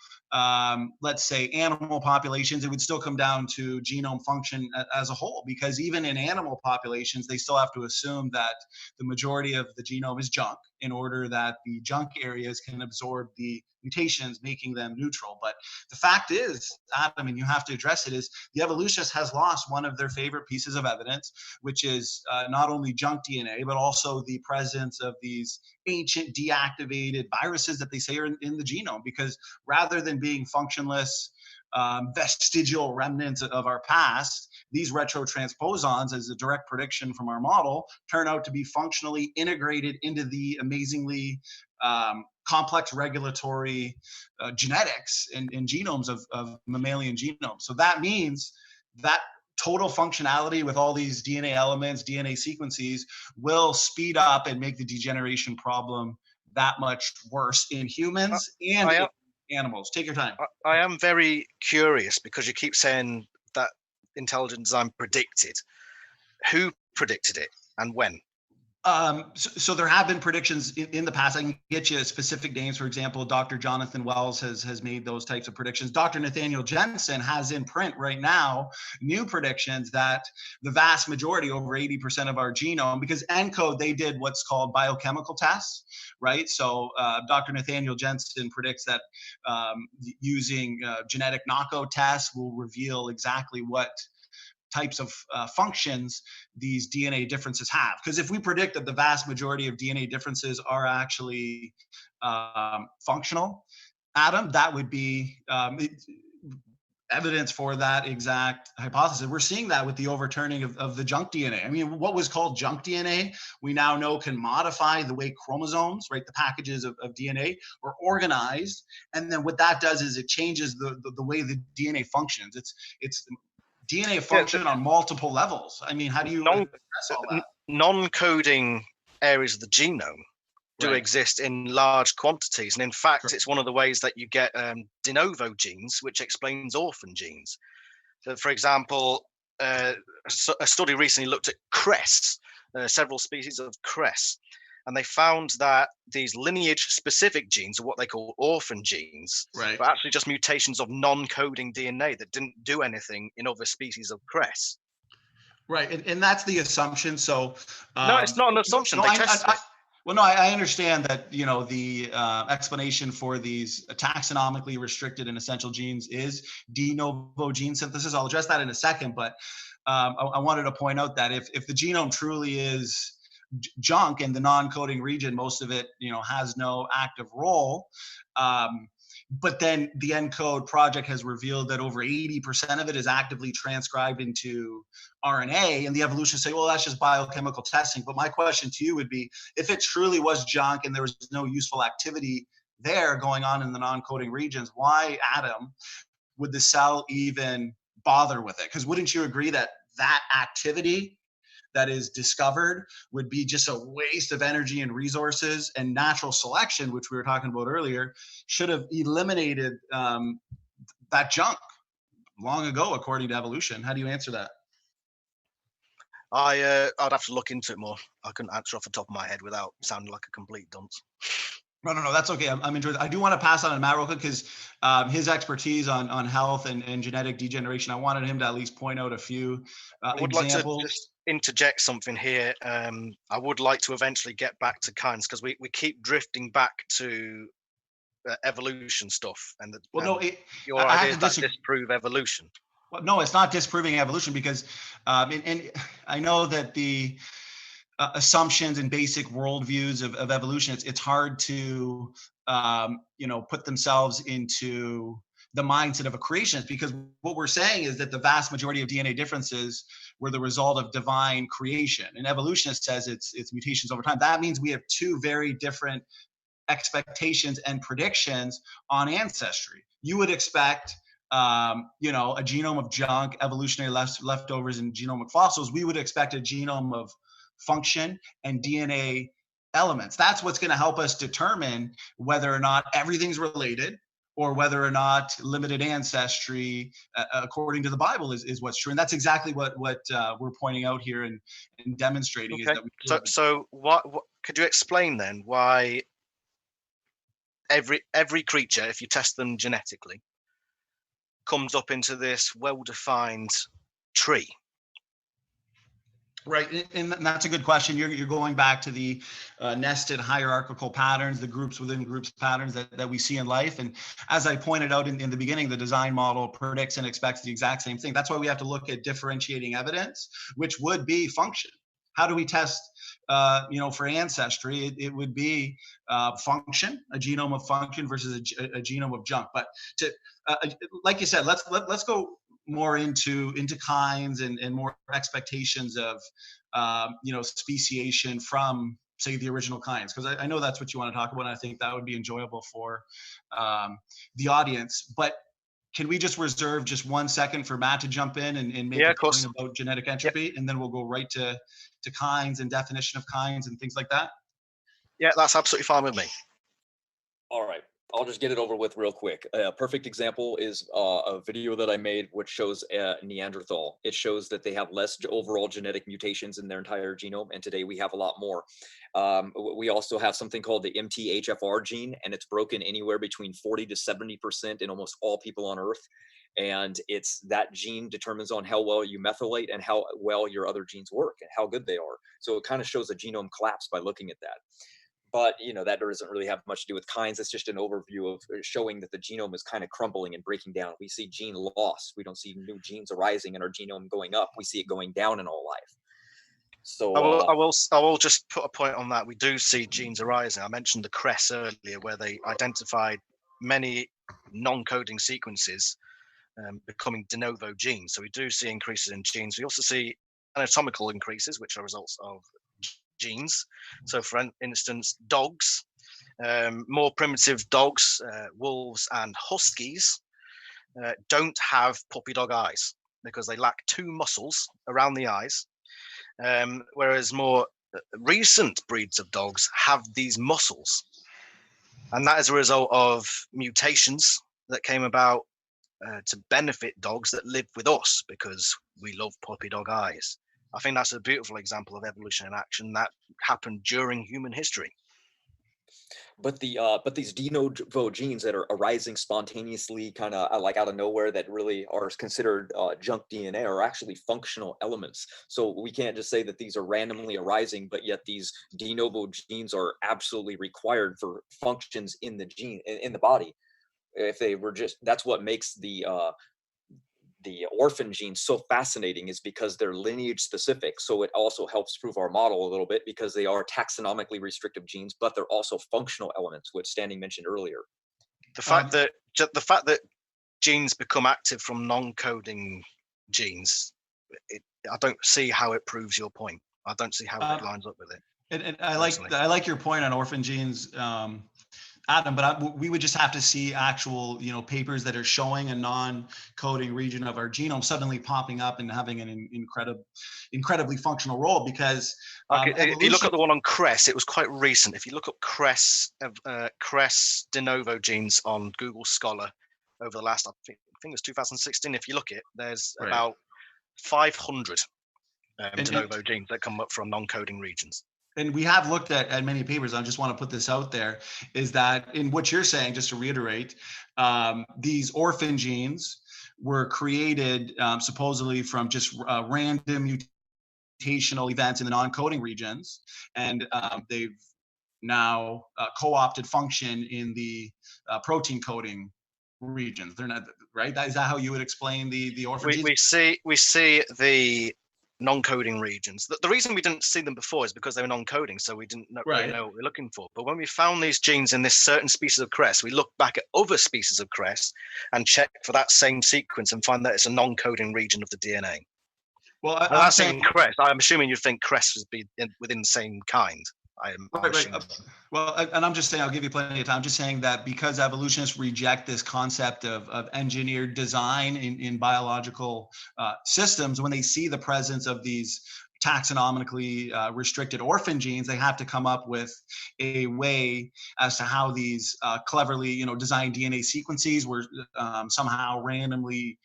let's say, animal populations. It would still come down to genome function as a whole, because even in animal populations, they still have to assume that the majority of the genome is junk in order that the junk areas can absorb the mutations, making them neutral. But the fact is, Adam, and you have to address it, is the evolutionist has lost one of their favorite pieces of evidence, which is not only junk DNA, but also the presence of these ancient deactivated viruses that they say are in the genome. Because rather than being functionless vestigial remnants of our past, these retrotransposons, as a direct prediction from our model, turn out to be functionally integrated into the amazingly complex regulatory genetics and genomes of mammalian genomes. So that means that total functionality with all these DNA elements, DNA sequences, will speed up and make the degeneration problem that much worse in humans and in animals. Take your time. I am very curious, because you keep saying that intelligent design predicted. Who predicted it and when? So there have been predictions in the past. I can get you specific names. For example, Dr. Jonathan Wells has made those types of predictions. Dr. Nathaniel Jensen has in print right now new predictions that the vast majority, over 80% of our genome, because ENCODE, they did what's called biochemical tests, right? So Dr. Nathaniel Jensen predicts that using genetic knockout tests will reveal exactly what types of functions these DNA differences have. Because if we predict that the vast majority of DNA differences are actually functional, Adam, that would be evidence for that exact hypothesis. We're seeing that with the overturning of the junk DNA. I mean, what was called junk DNA, we now know can modify the way chromosomes, right, the packages of DNA, are organized. And then what that does is it changes the way the DNA functions. It's DNA function on multiple levels. I mean, how do you address all that? Non-coding areas of the genome do exist in large quantities. And in fact, it's one of the ways that you get de novo genes, which explains orphan genes. So, for example, a study recently looked at cress, several species of cress. And they found that these lineage-specific genes, or what they call orphan genes, were actually just mutations of non-coding DNA that didn't do anything in other species of cress. Right, and that's the assumption. So no, it's not an assumption. They tested it. Well, no, I understand that, you know, the explanation for these taxonomically restricted and essential genes is de novo gene synthesis. I'll address that in a second, but I wanted to point out that if the genome truly is junk in the non-coding region, most of it, you know, has no active role, but then the ENCODE project has revealed that over 80% of it is actively transcribed into RNA, and the evolutionists say, well, that's just biochemical testing. But my question to you would be, if it truly was junk and there was no useful activity there going on in the non-coding regions, why, Adam, would the cell even bother with it? Because wouldn't you agree that that activity that is discovered would be just a waste of energy and resources, and natural selection, which we were talking about earlier, should have eliminated that junk long ago, according to evolution? How do you answer that? I'd have to look into it more. I couldn't answer off the top of my head without sounding like a complete dunce. No, that's okay. I'm enjoying it. I do want to pass on to Matt real quick because his expertise on health and genetic degeneration, I wanted him to at least point out a few I would examples. like to just interject something here. I would like to eventually get back to kinds, because we keep drifting back to evolution stuff. And your idea is that disprove evolution. Well, no, it's not disproving evolution, because and I know that the assumptions and basic worldviews of evolution, it's hard to put themselves into the mindset of a creationist, because what we're saying is that the vast majority of DNA differences were the result of divine creation, and evolutionist says it's mutations over time. That means we have two very different expectations and predictions on ancestry. You would expect a genome of junk, evolutionary leftovers, and genomic fossils. We would expect a genome of function and DNA elements. That's what's going to help us determine whether or not everything's related, or whether or not limited ancestry, according to the Bible, is what's true. And that's exactly what we're pointing out here and demonstrating. Okay. Is that so what could you explain then why every creature, if you test them genetically, comes up into this well-defined tree? Right, and that's a good question. You're going back to the nested hierarchical patterns, the groups within groups patterns that we see in life. And as I pointed out in the beginning, the design model predicts and expects the exact same thing. That's why we have to look at differentiating evidence, which would be function. How do we test, for ancestry? It would be function, a genome of function versus a genome of junk. But like you said, let's go more into kinds and more expectations of speciation from, say, the original kinds, because I know that's what you want to talk about, and I think that would be enjoyable for the audience. But can we just reserve just 1 second for Matt to jump in and make a point about genetic entropy, and then we'll go right to kinds and definition of kinds and things like that? Yeah, that's absolutely fine with me. All right. I'll just get it over with real quick. A perfect example is a video that I made, which shows Neanderthal. It shows that they have less overall genetic mutations in their entire genome, and today we have a lot more. We also have something called the MTHFR gene, and it's broken anywhere between 40 to 70% in almost all people on Earth. And it's that gene determines on how well you methylate and how well your other genes work and how good they are. So it kind of shows a genome collapse by looking at that. But that doesn't really have much to do with kinds. It's just an overview of showing that the genome is kind of crumbling and breaking down. We see gene loss. We don't see new genes arising and our genome going up. We see it going down in all life. So I will just put a point on that. We do see genes arising. I mentioned the CRESS earlier, where they identified many non-coding sequences becoming de novo genes. So we do see increases in genes. We also see anatomical increases, which are results of genes. So for instance, dogs, more primitive dogs, wolves and huskies, don't have puppy dog eyes because they lack two muscles around the eyes, whereas more recent breeds of dogs have these muscles, and that is a result of mutations that came about to benefit dogs that live with us because we love puppy dog eyes. I think that's a beautiful example of evolution in action that happened during human history. But these de novo genes that are arising spontaneously, kind of like out of nowhere, that really are considered junk DNA, are actually functional elements. So we can't just say that these are randomly arising, but yet these de novo genes are absolutely required for functions in the body. If they were just, that's what makes the orphan genes so fascinating, is because they're lineage specific. So it also helps prove our model a little bit, because they are taxonomically restrictive genes, but they're also functional elements, which Standing mentioned earlier. The fact that genes become active from non-coding genes, I don't see how it proves your point. I don't see how it lines up with it. And I like your point on orphan genes, Adam, but we would just have to see actual, papers that are showing a non-coding region of our genome suddenly popping up and having an incredibly functional role, because if you look at the one on CRESS, it was quite recent. If you look up CRESS de novo genes on Google Scholar over the last, I think it was 2016. If you look at it, there's about 500 de novo genes that come up from non-coding regions. And we have looked at many papers. I just want to put this out there, is that in what you're saying, just to reiterate, these orphan genes were created supposedly from just random mutational events in the non-coding regions, and they've now co-opted function in the protein coding regions. They're not, right? Is that how you would explain the orphan genes? We see the non-coding regions. The reason we didn't see them before is because they were non-coding, so we didn't really know what we're looking for. But when we found these genes in this certain species of cress, we looked back at other species of cress and checked for that same sequence and find that it's a non-coding region of the DNA. Well, I'm saying cress. I'm assuming you think cress would be within the same kind. Right. Well, and I'm just saying, I'll give you plenty of time. I'm just saying that because evolutionists reject this concept of engineered design in biological systems, when they see the presence of these taxonomically restricted orphan genes, they have to come up with a way as to how these cleverly, designed DNA sequences were somehow randomly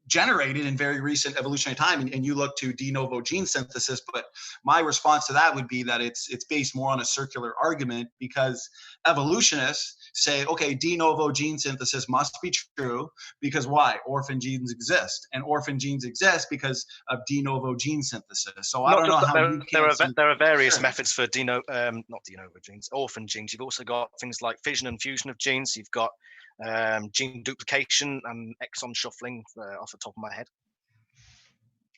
generated in very recent evolutionary time, and you look to de novo gene synthesis. But my response to that would be that it's based more on a circular argument, because evolutionists say, okay, de novo gene synthesis must be true because why? Orphan genes exist, and orphan genes exist because of de novo gene synthesis. So I don't know how there are various methods for orphan genes. You've also got things like fission and fusion of genes. You've got gene duplication and exon shuffling off the top of my head.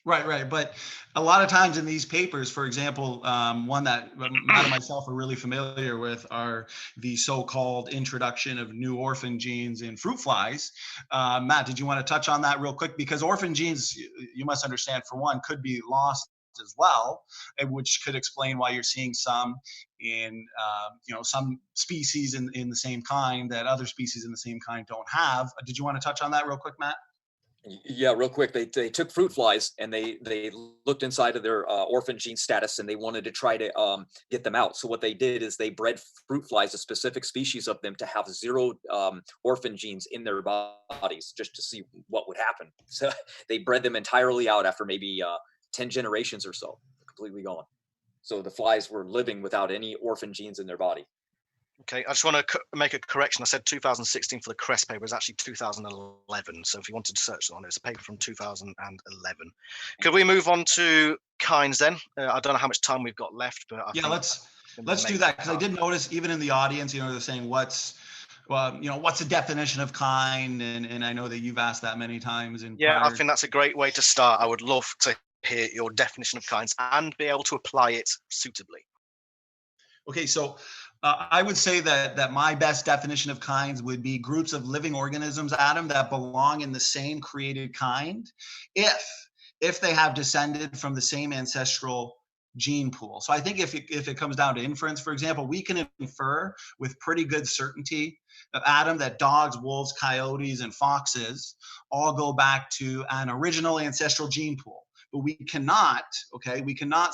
Right. But a lot of times in these papers, for example, one that Matt and myself are really familiar with are the so-called introduction of new orphan genes in fruit flies. Matt, did you want to touch on that real quick? Because orphan genes, you must understand, for one, could be lost as well, which could explain why you're seeing some in some species in the same kind that other species in the same kind don't have. Did you want to touch on that real quick, Matt? Yeah, real quick. They took fruit flies and they looked inside of their orphan gene status, and they wanted to try to get them out. So what they did is they bred fruit flies, a specific species of them, to have 0 orphan genes in their bodies, just to see what would happen. So they bred them entirely out after maybe 10 generations or so, completely gone. So the flies were living without any orphan genes in their body. Okay, I just want to make a correction. I said 2016 for the CRESS paper. It's actually 2011. So if you wanted to search on it, it's a paper from 2011. Could we move on to kinds then? I don't know how much time we've got left, but let's do that, because I did notice even in the audience, they're saying what's the definition of kind, and I know that you've asked that many times. I think that's a great way to start. I would love to hear your definition of kinds and be able to apply it suitably. Okay, so I would say that my best definition of kinds would be groups of living organisms, Adam, that belong in the same created kind if they have descended from the same ancestral gene pool. So I think if it comes down to inference, for example, we can infer with pretty good certainty, Adam, that dogs, wolves, coyotes, and foxes all go back to an original ancestral gene pool. But we cannot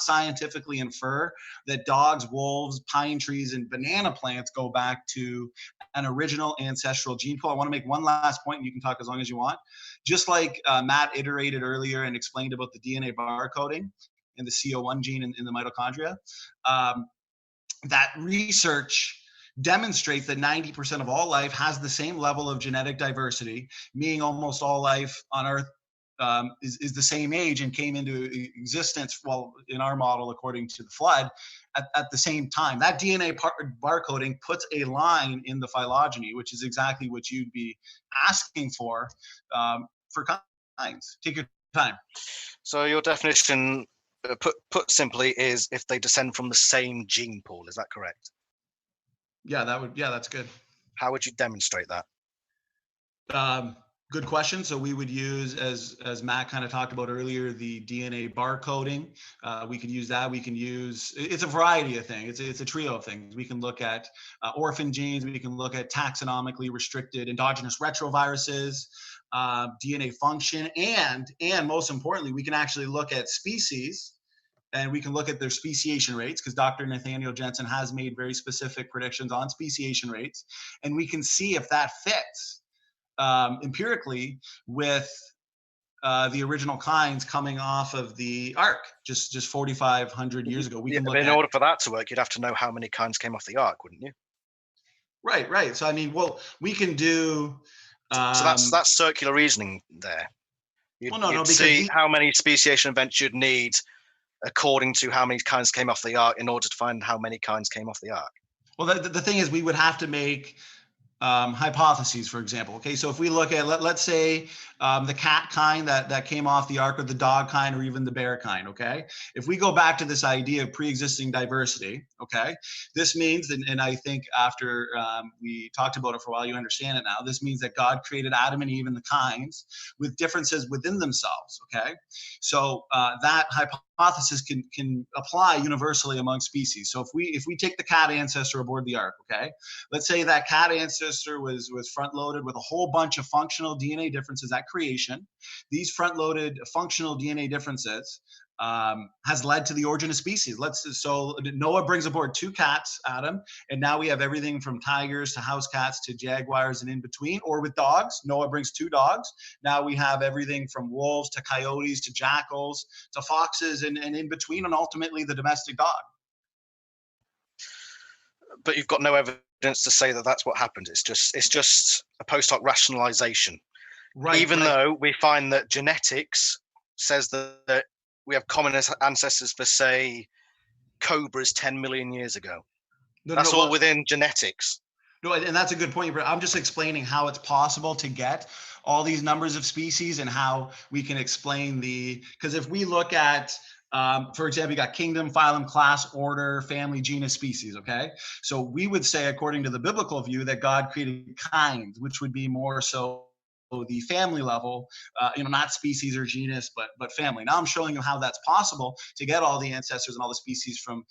scientifically infer that dogs, wolves, pine trees, and banana plants go back to an original ancestral gene pool. I want to make one last point, and you can talk as long as you want. Just like Matt iterated earlier and explained about the DNA barcoding and the CO1 gene in the mitochondria, that research demonstrates that 90% of all life has the same level of genetic diversity, meaning almost all life on Earth is the same age and came into existence, well, in our model, according to the flood, at the same time. That DNA barcoding puts a line in the phylogeny, which is exactly what you'd be asking for kinds. Take your time. So your definition, put simply, is if they descend from the same gene pool. Is that correct? Yeah, that's good. How would you demonstrate that? Good question. So we would use, as Matt kind of talked about earlier, the DNA barcoding. We could use that. We can use, it's a variety of things. It's a trio of things. We can look at orphan genes. We can look at taxonomically restricted endogenous retroviruses, DNA function, and most importantly, we can actually look at species, and we can look at their speciation rates, because Dr. Nathaniel Jensen has made very specific predictions on speciation rates, and we can see if that fits empirically with the original kinds coming off of the Ark just 4,500 years ago. We can look in at, order for that to work, you'd have to know how many kinds came off the Ark, wouldn't you? Right. So I mean, well, we can do. So that's circular reasoning there. You'd see how many speciation events you'd need according to how many kinds came off the Ark in order to find how many kinds came off the Ark. Well, the thing is, we would have to make hypotheses, for example. Okay, so if we look at, let's say the cat kind that came off the Ark, or the dog kind, or even the bear kind. Okay, if we go back to this idea of pre-existing diversity, okay, this means, and I think after we talked about it for a while, you understand it now. This means that God created Adam and Eve and the kinds with differences within themselves. Okay, so that hypothesis can apply universally among species. So if we take the cat ancestor aboard the Ark, okay, let's say that cat ancestor was front loaded with a whole bunch of functional DNA differences at creation. These front loaded functional DNA differences has led to the origin of species. So Noah brings aboard 2 cats, Adam, and now we have everything from tigers to house cats to jaguars and in between. Or with dogs, Noah brings 2 dogs. Now we have everything from wolves to coyotes to jackals to foxes and in between, and ultimately the domestic dog. But you've got no evidence to say that that's what happened. It's just a post hoc rationalization. Right. Even though we find that genetics says that we have common ancestors for, say, cobras 10 million years ago. That's all within genetics. No, and that's a good point. I'm just explaining how it's possible to get all these numbers of species and how we can explain because if we look at, for example, you got kingdom, phylum, class, order, family, genus, species, okay? So we would say, according to the biblical view, that God created kinds, which would be more so the family level, not species or genus, but family. Now I'm showing you how that's possible to get all the ancestors and all the species from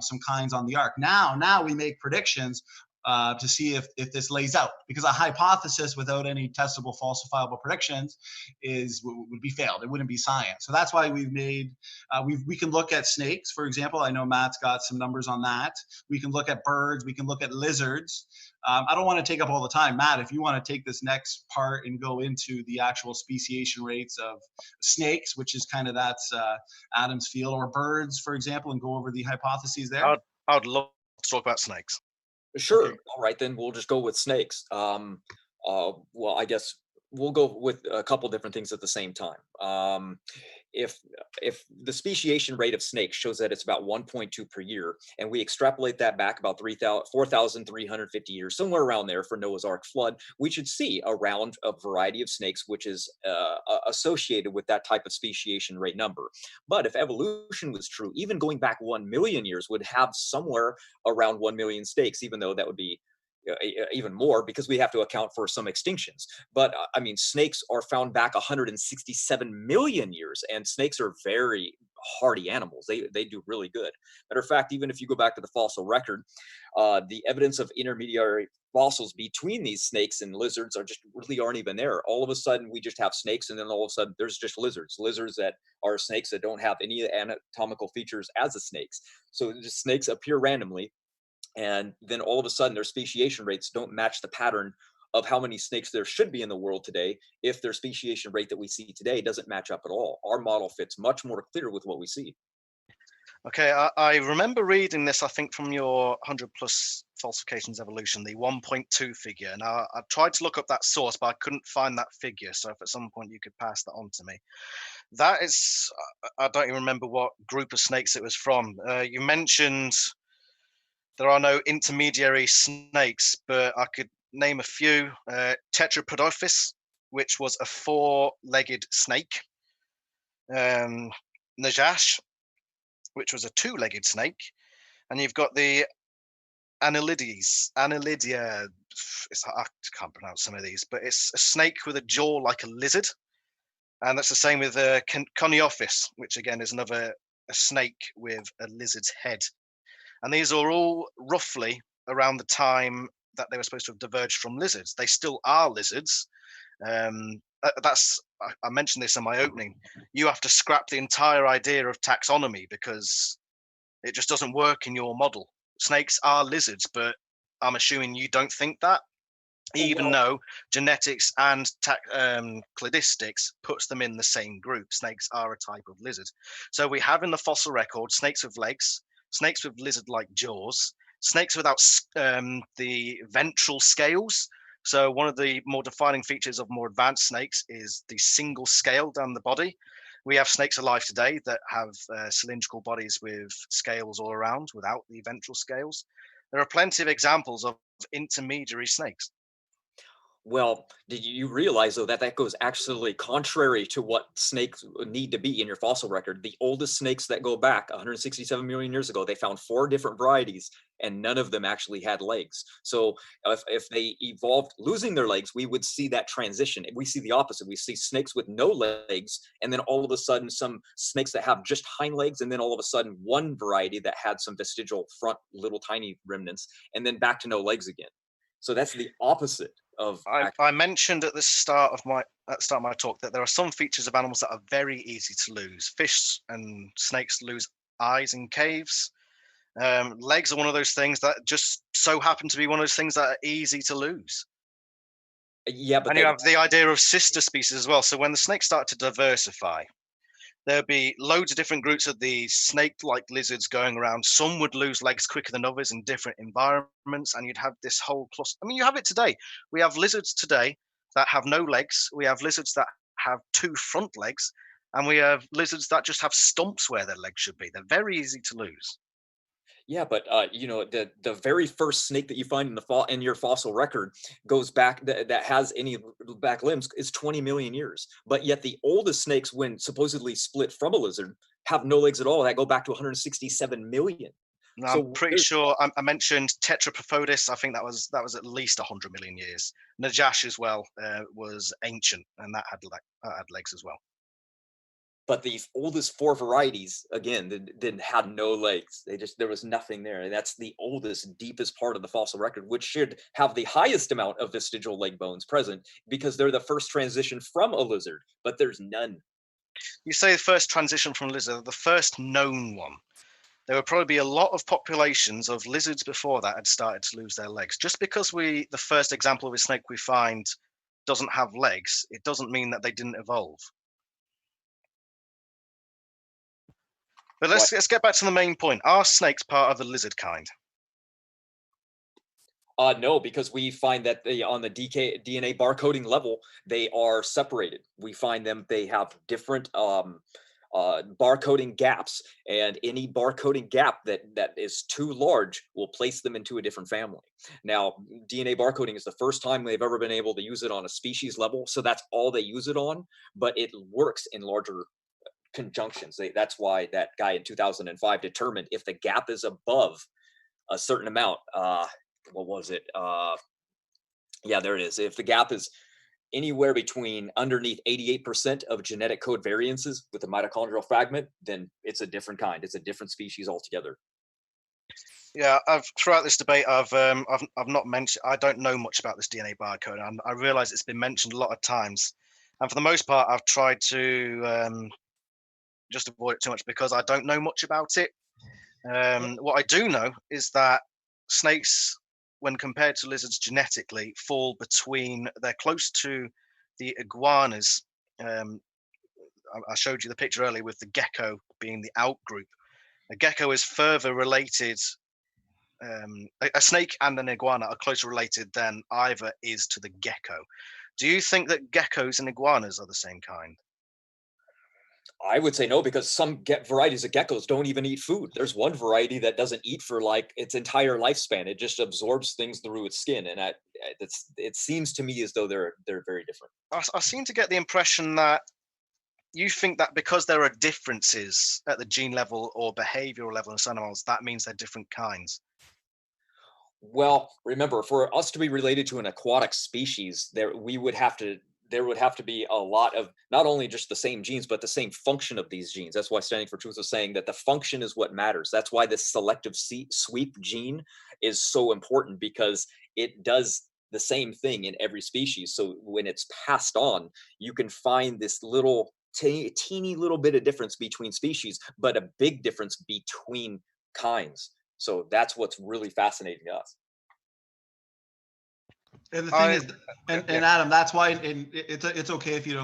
some kinds on the Ark. Now we make predictions to see if this lays out, because a hypothesis without any testable, falsifiable predictions would be failed. It wouldn't be science. So that's why we've made we can look at snakes, for example. I know Matt's got some numbers on that. We can look at birds. We can look at lizards. I don't want to take up all the time. Matt, if you want to take this next part and go into the actual speciation rates of snakes, which is kind of that's Adam's field, or birds, for example, and go over the hypotheses there. I'd love to talk about snakes. Sure. Okay. All right, then we'll just go with snakes. Well, I guess we'll go with a couple different things at the same time. If the speciation rate of snakes shows that it's about 1.2 per year, and we extrapolate that back about 4,350 years, somewhere around there for Noah's Ark flood, we should see around a variety of snakes which is associated with that type of speciation rate number. But if evolution was true, even going back 1 million years would have somewhere around 1 million snakes, even though that would be even more because we have to account for some extinctions. But I mean, snakes are found back 167 million years, and snakes are very hardy animals. They do really good. Matter of fact, even if you go back to the fossil record, the evidence of intermediary fossils between these snakes and lizards really aren't even there. All of a sudden, we just have snakes, and then all of a sudden, there's just lizards that are snakes that don't have any anatomical features as the snakes. So just snakes appear randomly. And then all of a sudden, their speciation rates don't match the pattern of how many snakes there should be in the world today if their speciation rate that we see today doesn't match up at all. Our model fits much more clear with what we see. Okay, I remember reading this, I think, from your 100 plus falsifications evolution, the 1.2 figure. Now, I tried to look up that source, but I couldn't find that figure. So if at some point you could pass that on to me. That is, I don't even remember what group of snakes it was from. You mentioned there are no intermediary snakes, but I could name a few. Tetrapodophis, which was a 4-legged snake. Najash, which was a 2-legged snake. And you've got the Annelidia. I can't pronounce some of these, but it's a snake with a jaw like a lizard, and that's the same with Coniophis, which again is another a snake with a lizard's head. And these are all roughly around the time that they were supposed to have diverged from lizards. They still are lizards. I mentioned this in my opening. You have to scrap the entire idea of taxonomy because it just doesn't work in your model. Snakes are lizards, but I'm assuming you don't think that, even though genetics and cladistics puts them in the same group. Snakes are a type of lizard. So we have in the fossil record snakes with legs, snakes with lizard-like jaws, snakes without the ventral scales. So one of the more defining features of more advanced snakes is the single scale down the body. We have snakes alive today that have cylindrical bodies with scales all around without the ventral scales. There are plenty of examples of intermediary snakes. Well, did you realize, though, that that goes actually contrary to what snakes need to be in your fossil record? The oldest snakes that go back 167 million years ago, they found 4 different varieties, and none of them actually had legs. So if they evolved losing their legs, we would see that transition. We see the opposite. We see snakes with no legs, and then all of a sudden some snakes that have just hind legs, and then all of a sudden one variety that had some vestigial front little tiny remnants, and then back to no legs again. So that's the opposite of. I mentioned at the start of my talk that there are some features of animals that are very easy to lose. Fish and snakes lose eyes in caves. Legs are one of those things that just so happen to be one of those things that are easy to lose. Yeah, but and you have the idea of sister species as well. So when the snakes start to diversify, there'll be loads of different groups of these snake-like lizards going around. Some would lose legs quicker than others in different environments, and you'd have this whole cluster. I mean, you have it today. We have lizards today that have no legs. We have lizards that have 2 front legs, and we have lizards that just have stumps where their legs should be. They're very easy to lose. Yeah, but the very first snake that you find in the in your fossil record goes back that has any back limbs is 20 million years. But yet the oldest snakes, when supposedly split from a lizard, have no legs at all. That go back to 167 million. Now, So I'm pretty sure I mentioned Tetraprophodus. I think that was at least 100 million years. Najash as well was ancient, and that had legs as well. but the oldest 4 varieties again didn't had no legs. There was nothing there, and that's the oldest, deepest part of the fossil record, which should have the highest amount of vestigial leg bones present because they're the first transition from a lizard, but there's none. You say the first transition from lizard, the first known one. There would probably be a lot of populations of lizards before that had started to lose their legs. Just because the first example of a snake we find doesn't have legs, it doesn't mean that they didn't evolve. But let's get back to the main point. Are snakes part of the lizard kind? No, because we find that on the DNA barcoding level, they are separated. We find they have different barcoding gaps, and any barcoding gap that is too large will place them into a different family. Now, DNA barcoding is the first time they've ever been able to use it on a species level, so that's all they use it on, but it works in larger conjunctions. That's why that guy in 2005 determined if the gap is above a certain amount, what was it? Yeah, there it is. If the gap is anywhere between underneath 88% of genetic code variances with a mitochondrial fragment, then it's a different kind. It's a different species altogether. Yeah, throughout this debate, I've not mentioned. I don't know much about this DNA barcode. I realize it's been mentioned a lot of times, and for the most part, I've tried to just avoid it too much because I don't know much about it. What I do know is that snakes, when compared to lizards genetically, fall between. They're close to the iguanas. I showed you the picture earlier with the gecko being the outgroup. A gecko is further related. A snake and an iguana are closer related than either is to the gecko. Do you think that geckos and iguanas are the same kind? I would say no, because some varieties of geckos don't even eat food. There's one variety that doesn't eat for like its entire lifespan. It just absorbs things through its skin, and it seems to me as though they're very different. I seem to get the impression that you think that because there are differences at the gene level or behavioral level in some animals, that means they're different kinds. Well, remember, for us to be related to an aquatic species, there would have to be a lot of not only just the same genes, but the same function of these genes. That's why Standing for Truth is saying that the function is what matters. That's why this selective sweep gene is so important, because it does the same thing in every species. So when it's passed on, you can find this little teeny little bit of difference between species, but a big difference between kinds. So that's what's really fascinating to us. And the thing I is, yeah, and Adam, that's why, and it's okay if you're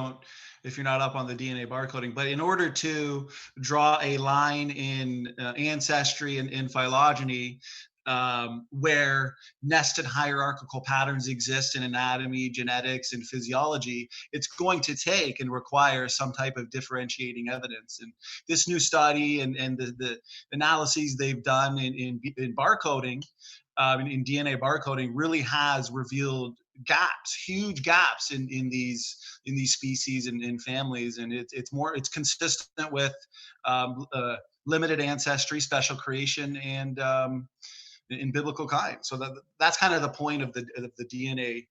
not up on the DNA barcoding, but in order to draw a line in ancestry and in phylogeny, where nested hierarchical patterns exist in anatomy, genetics, and physiology, it's going to take and require some type of differentiating evidence. And this new study and the analyses they've done in barcoding, in DNA barcoding, really has revealed gaps, huge gaps in these species and in families, and it's consistent with limited ancestry, special creation, and in biblical kind. So that's kind of the point of the DNA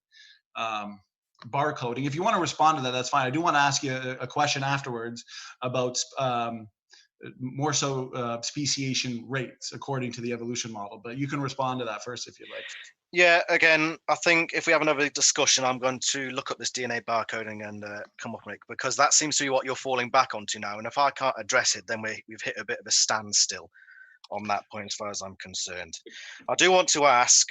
barcoding. If you want to respond to that, that's fine. I do want to ask you a question afterwards about more so speciation rates according to the evolution model, but you can respond to that first if you'd like. Yeah, again, I think if we have another discussion, I'm going to look up this DNA barcoding and come up with it, because that seems to be what you're falling back onto now. And if I can't address it, then we've hit a bit of a standstill on that point as far as I'm concerned. I do want to ask,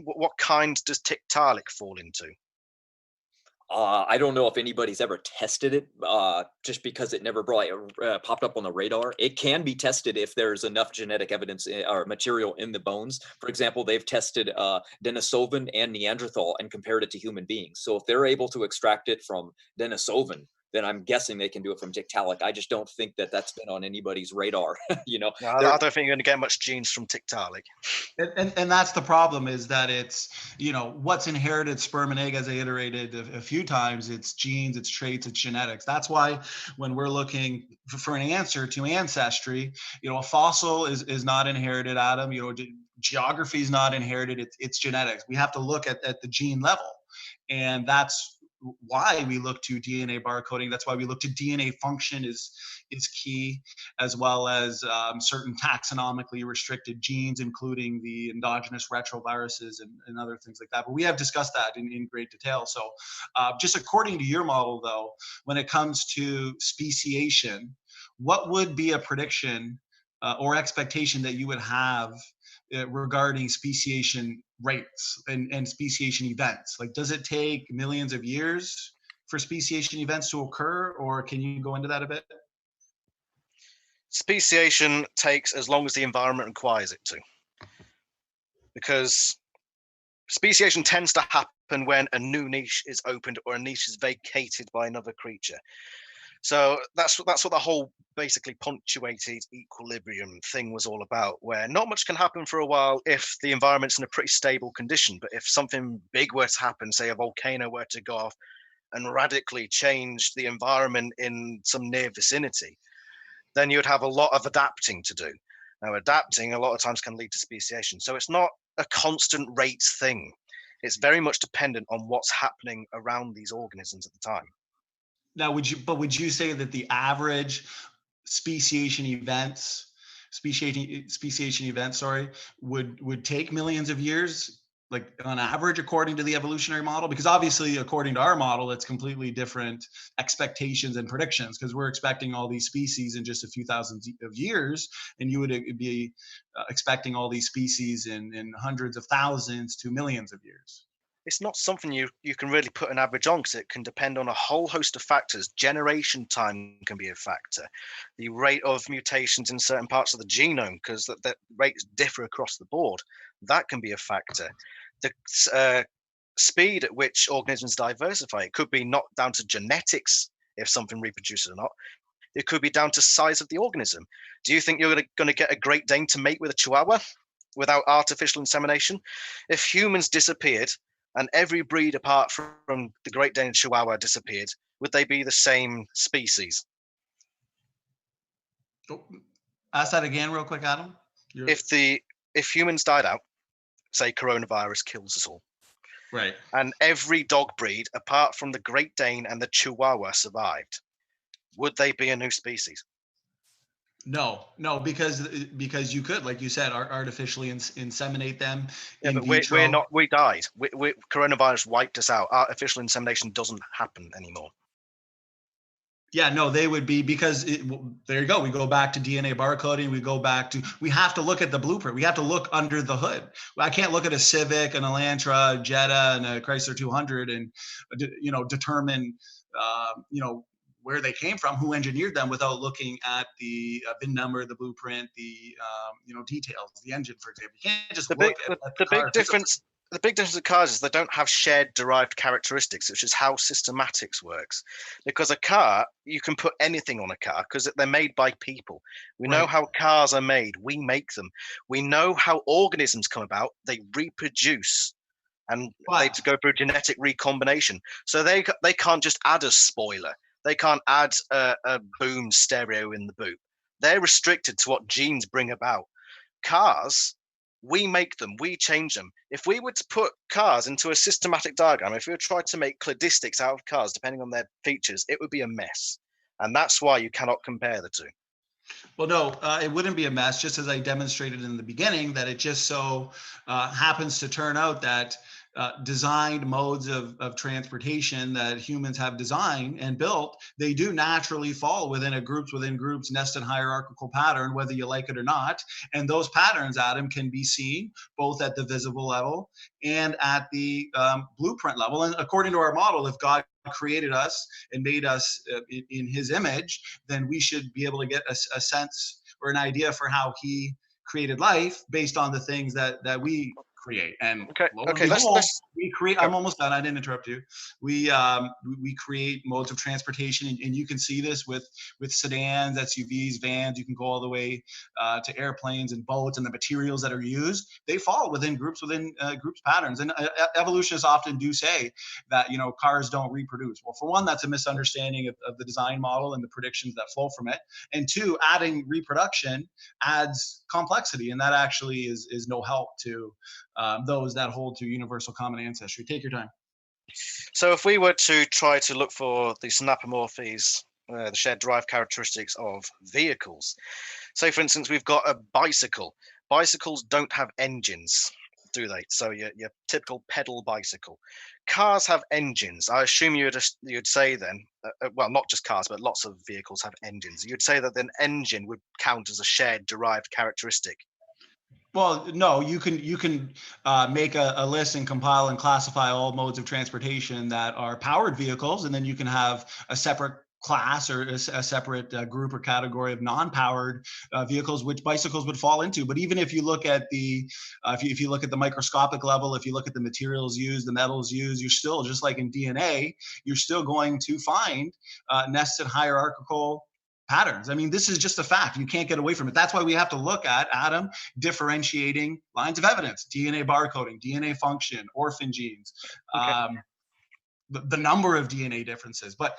what kind does Tiktaalik fall into? I don't know if anybody's ever tested it, just because it never popped up on the radar. It can be tested if there's enough genetic evidence or material in the bones. For example, they've tested Denisovan and Neanderthal and compared it to human beings. So if they're able to extract it from Denisovan, then I'm guessing they can do it from Tiktaalik. I just don't think that that's been on anybody's radar. No, I don't think you're going to get much genes from Tiktaalik. And that's the problem, is that it's, what's inherited sperm and egg, as I iterated a few times, it's genes, it's traits, it's genetics. That's why when we're looking for an answer to ancestry, a fossil is not inherited, Adam. Geography is not inherited, it's genetics. We have to look at the gene level. And that's why we look to DNA barcoding. That's why we look to DNA function is key, as well as certain taxonomically restricted genes, including the endogenous retroviruses and other things like that. But we have discussed that in great detail. So just according to your model, though, when it comes to speciation, what would be a prediction or expectation that you would have regarding speciation rates and speciation events? Like, does it take millions of years for speciation events to occur, or can you go into that a bit? Speciation takes as long as the environment requires it to, because speciation tends to happen when a new niche is opened or a niche is vacated by another creature. So that's what the whole basically punctuated equilibrium thing was all about, where not much can happen for a while if the environment's in a pretty stable condition. But if something big were to happen, say a volcano were to go off and radically change the environment in some near vicinity, then you'd have a lot of adapting to do. Now, adapting a lot of times can lead to speciation. So it's not a constant rates thing. It's very much dependent on what's happening around these organisms at the time. Now, would you say that the average speciation events, would take millions of years, like on average, according to the evolutionary model? Because obviously, according to our model, it's completely different expectations and predictions, because we're expecting all these species in just a few thousand of years, and you would be expecting all these species in hundreds of thousands to millions of years. It's not something you can really put an average on, because it can depend on a whole host of factors. Generation time can be a factor. The rate of mutations in certain parts of the genome, because that rates differ across the board, that can be a factor. The speed at which organisms diversify, it could be not down to genetics, if something reproduces or not. It could be down to size of the organism. Do you think you're going to get a Great Dane to mate with a Chihuahua without artificial insemination? If humans disappeared and every breed apart from the Great Dane and Chihuahua disappeared, would they be the same species? Ask that again real quick, Adam. If humans died out say coronavirus kills us all, Right. and every dog breed apart from the Great Dane and the Chihuahua survived, would they be a new species? No, because you could, like you said, artificially inseminate them Yeah, in but we're vitro. not. We died. Coronavirus wiped us out. Artificial insemination doesn't happen anymore. Yeah, no, they would be, because there you go. We go back to DNA barcoding. We have to look at the blueprint. We have to look under the hood. I can't look at a Civic, an Elantra, a Jetta, and a Chrysler 200 and, determine, where they came from, who engineered them, without looking at the VIN number, the blueprint, the, details, the engine, for example. You can't just The look big at the, the the big car physically. difference the big difference with cars is they don't have shared derived characteristics, which is how systematics works. Because a car, you can put anything on a car because they're made by people. We know Right. how cars are made. We make them. We know how organisms come about. They reproduce and they But go through genetic recombination. So they can't just add a spoiler. They can't add a boom stereo in the boot. They're restricted to what genes bring about. Cars, we make them, we change them. If we were to put cars into a systematic diagram, if we were to try to make cladistics out of cars, depending on their features, it would be a mess. And that's why you cannot compare the two. Well, no, it wouldn't be a mess, just as I demonstrated in the beginning, that it just so happens to turn out that designed modes of transportation that humans have designed and built, they do naturally fall within groups, nested hierarchical pattern, whether you like it or not. And those patterns, Adam, can be seen both at the visible level and at the blueprint level. And according to our model, if God created us and made us in his image, then we should be able to get a sense or an idea for how he created life based on the things that we create. And lo and Okay. behold, Let's we create. go. I'm almost done. I didn't interrupt you. We create modes of transportation, and you can see this with sedans, SUVs, vans. You can go all the way to airplanes and boats, and the materials that are used, they fall within groups patterns. And evolutionists often do say that cars don't reproduce. Well, for one, that's a misunderstanding of the design model and the predictions that flow from it. And two, adding reproduction adds complexity, and that actually is no help to those that hold to universal common ancestry. Take your time. So if we were to try to look for the synapomorphies, the shared derived characteristics of vehicles, say for instance, we've got a bicycle. Bicycles don't have engines, do they? So your typical pedal bicycle. Cars have engines. I assume you'd say then, well, not just cars, but lots of vehicles have engines. You'd say that an engine would count as a shared derived characteristic. Well, no, you can make a list and compile and classify all modes of transportation that are powered vehicles, and then you can have a separate class or a separate group or category of non-powered vehicles, which bicycles would fall into. But even if you look at the if you look at the microscopic level, if you look at the materials used, the metals used, you're still, just like in DNA, you're still going to find nested hierarchical patterns. I mean, this is just a fact. You can't get away from it. That's why we have to look at, Adam, differentiating lines of evidence, DNA barcoding, DNA function, orphan genes, Okay. the number of DNA differences. But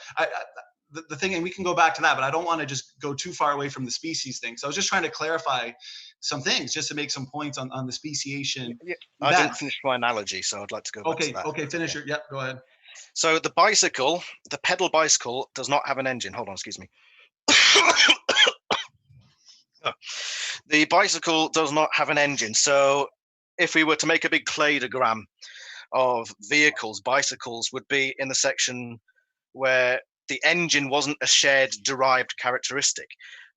the thing, and we can go back to that, but I don't want to just go too far away from the species thing. So I was just trying to clarify some things, just to make some points on the speciation. Yeah, I didn't finish my analogy, so I'd like to go back to that. Okay, finish it. Yep, go ahead. So the bicycle, the pedal bicycle, does not have an engine. Hold on, excuse me. The bicycle does not have an engine. So if we were to make a big cladogram of vehicles, bicycles would be in the section where the engine wasn't a shared derived characteristic.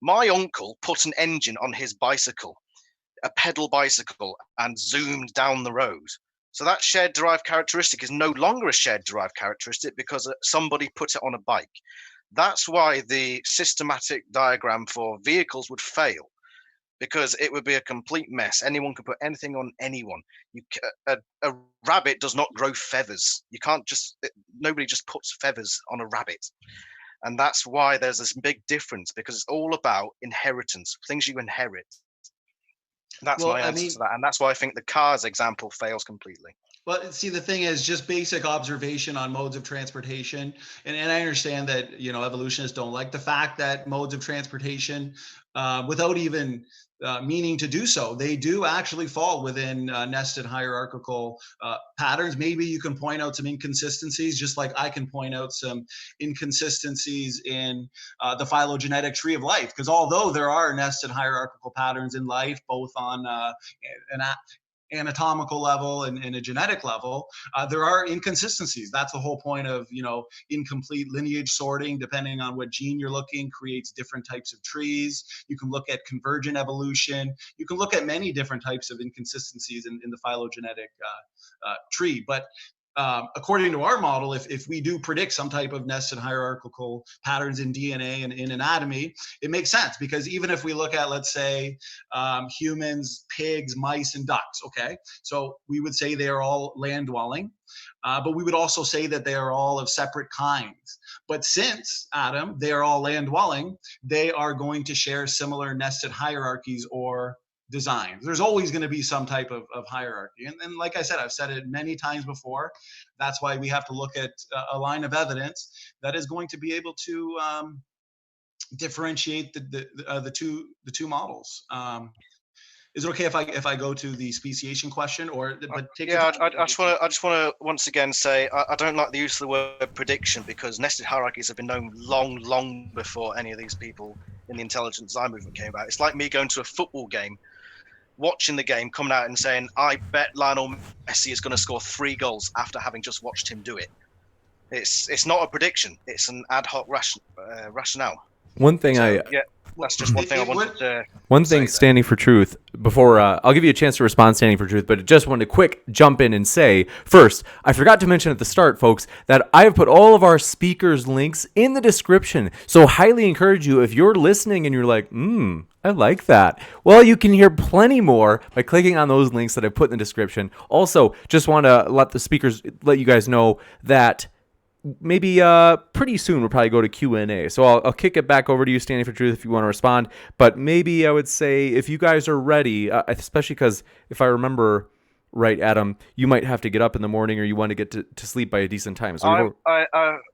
My uncle put an engine on his bicycle, a pedal bicycle, and zoomed down the road. So that shared derived characteristic is no longer a shared derived characteristic because somebody put it on a bike. That's why the systematic diagram for vehicles would fail, because it would be a complete mess. Anyone could put anything on anyone. A rabbit does not grow feathers. You can't nobody just puts feathers on a rabbit. And that's why there's this big difference, because it's all about inheritance, things you inherit. That's my answer to that. And that's why I think the cars example fails completely. Well, see, the thing is just basic observation on modes of transportation. And I understand that, evolutionists don't like the fact that modes of transportation without even meaning to do so, they do actually fall within nested hierarchical patterns. Maybe you can point out some inconsistencies, just like I can point out some inconsistencies in the phylogenetic tree of life. Because although there are nested hierarchical patterns in life, both on an anatomical level and a genetic level, there are inconsistencies. That's the whole point of, incomplete lineage sorting. Depending on what gene you're looking, creates different types of trees. You can look at convergent evolution. You can look at many different types of inconsistencies in the phylogenetic tree. But according to our model, if we do predict some type of nested hierarchical patterns in DNA and in anatomy, it makes sense, because even if we look at, let's say, humans, pigs, mice, and ducks, okay, so we would say they are all land dwelling, but we would also say that they are all of separate kinds. But since, Adam, they are all land dwelling, they are going to share similar nested hierarchies or designs. There's always going to be some type of hierarchy. And like I said, I've said it many times before. That's why we have to look at a line of evidence that is going to be able to differentiate the two models. Is it okay if I go to the speciation question, or but take yeah, I just want to once again say I don't like the use of the word prediction, because nested hierarchies have been known long before any of these people in the intelligent design movement came about. It's like me going to a football game, watching the game, coming out and saying, I bet Lionel Messi is going to score 3 goals after having just watched him do it. It's not a prediction. It's an ad hoc rationale. One thing that's just one thing I wanted to One thing standing for truth, before I'll give you a chance to respond standing for truth, but just wanted to quick jump in and say, first, I forgot to mention at the start, folks, that I have put all of our speakers' links in the description. So highly encourage you, if you're listening and you're like, I like that, well, you can hear plenty more by clicking on those links that I put in the description. Also, just want to let you guys know that maybe pretty soon we'll probably go to Q&A. So I'll kick it back over to you, Standing for Truth, if you want to respond. But maybe I would say, if you guys are ready, especially because if I remember right, Adam, you might have to get up in the morning, or you want to get to sleep by a decent time. So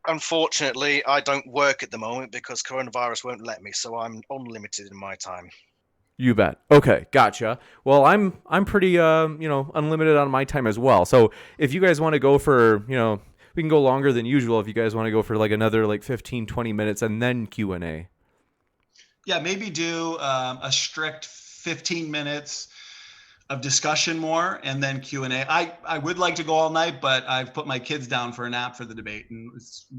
unfortunately, I don't work at the moment because coronavirus won't let me. So I'm unlimited in my time. You bet. Okay, gotcha. Well, I'm pretty unlimited on my time as well. So if you guys want to go for, we can go longer than usual if you guys want to go for like another 15, 20 minutes and then Q&A. Yeah, maybe do a strict 15 minutes of discussion more, and then Q&A. I would like to go all night, but I've put my kids down for a nap for the debate. And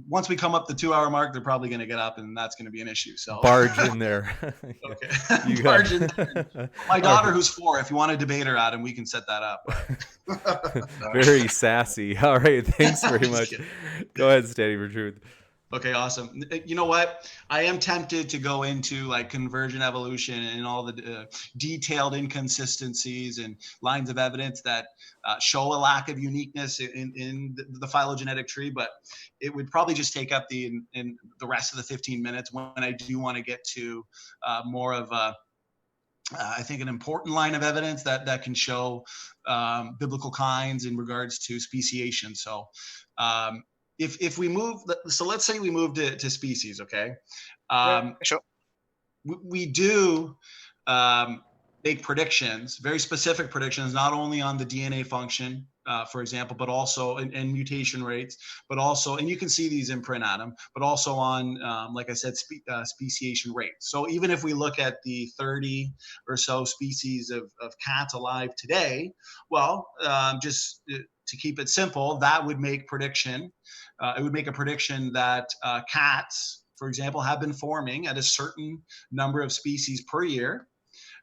once we come up the 2-hour mark, they're probably going to get up, and that's going to be an issue. So barge in there. Okay. Barge in there. My daughter, who's 4, if you want to debate her, Adam, we can set that up. Very sassy. All right. Thanks very much. Go ahead, Standing for Truth. Okay, awesome. You know what? I am tempted to go into convergent evolution and all the detailed inconsistencies and lines of evidence that show a lack of uniqueness in the phylogenetic tree, but it would probably just take up the rest of the 15 minutes when I do want to get to more of I think an important line of evidence that can show biblical kinds in regards to speciation. So if we move, so let's say we move to species, okay? Sure. We do make predictions, very specific predictions, not only on the DNA function, for example, but also and mutation rates, but also, and you can see these in print, Adam, but also on, like I said, speciation rates. So even if we look at the 30 or so species of cats alive today, well, just to keep it simple, that would make prediction. It would make a prediction that cats, for example, have been forming at a certain number of species per year,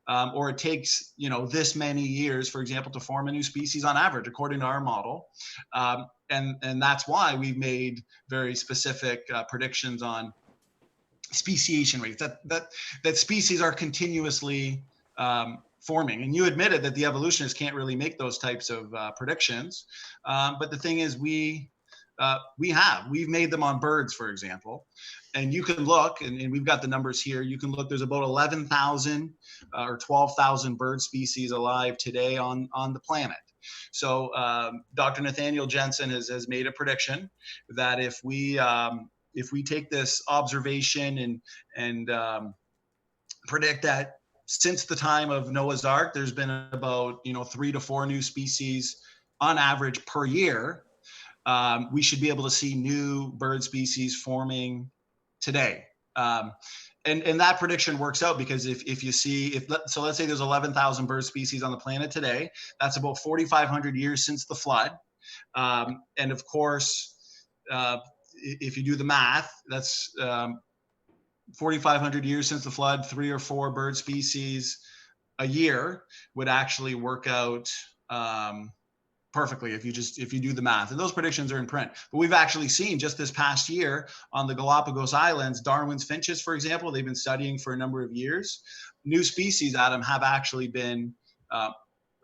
or it takes this many years, for example, to form a new species on average, according to our model, and that's why we've made very specific predictions on speciation rates. That species are continuously forming, and you admitted that the evolutionists can't really make those types of predictions, but the thing is, we've made them on birds, for example, and you can look, and we've got the numbers here. You can look. There's about 11,000 or 12,000 bird species alive today on the planet. So Dr. Nathaniel Jensen has made a prediction that if we take this observation and predict that since the time of Noah's Ark, there's been about 3 to 4 new species on average per year. We should be able to see new bird species forming today. And that prediction works out because if you see, so let's say there's 11,000 bird species on the planet today, that's about 4,500 years since the flood. And of course, if you do the math, that's 4,500 years since the flood, 3 or 4 bird species a year would actually work out perfectly if you do the math. And those predictions are in print. But we've actually seen just this past year on the Galapagos Islands, Darwin's finches, for example, they've been studying for a number of years. New species, Adam, have actually been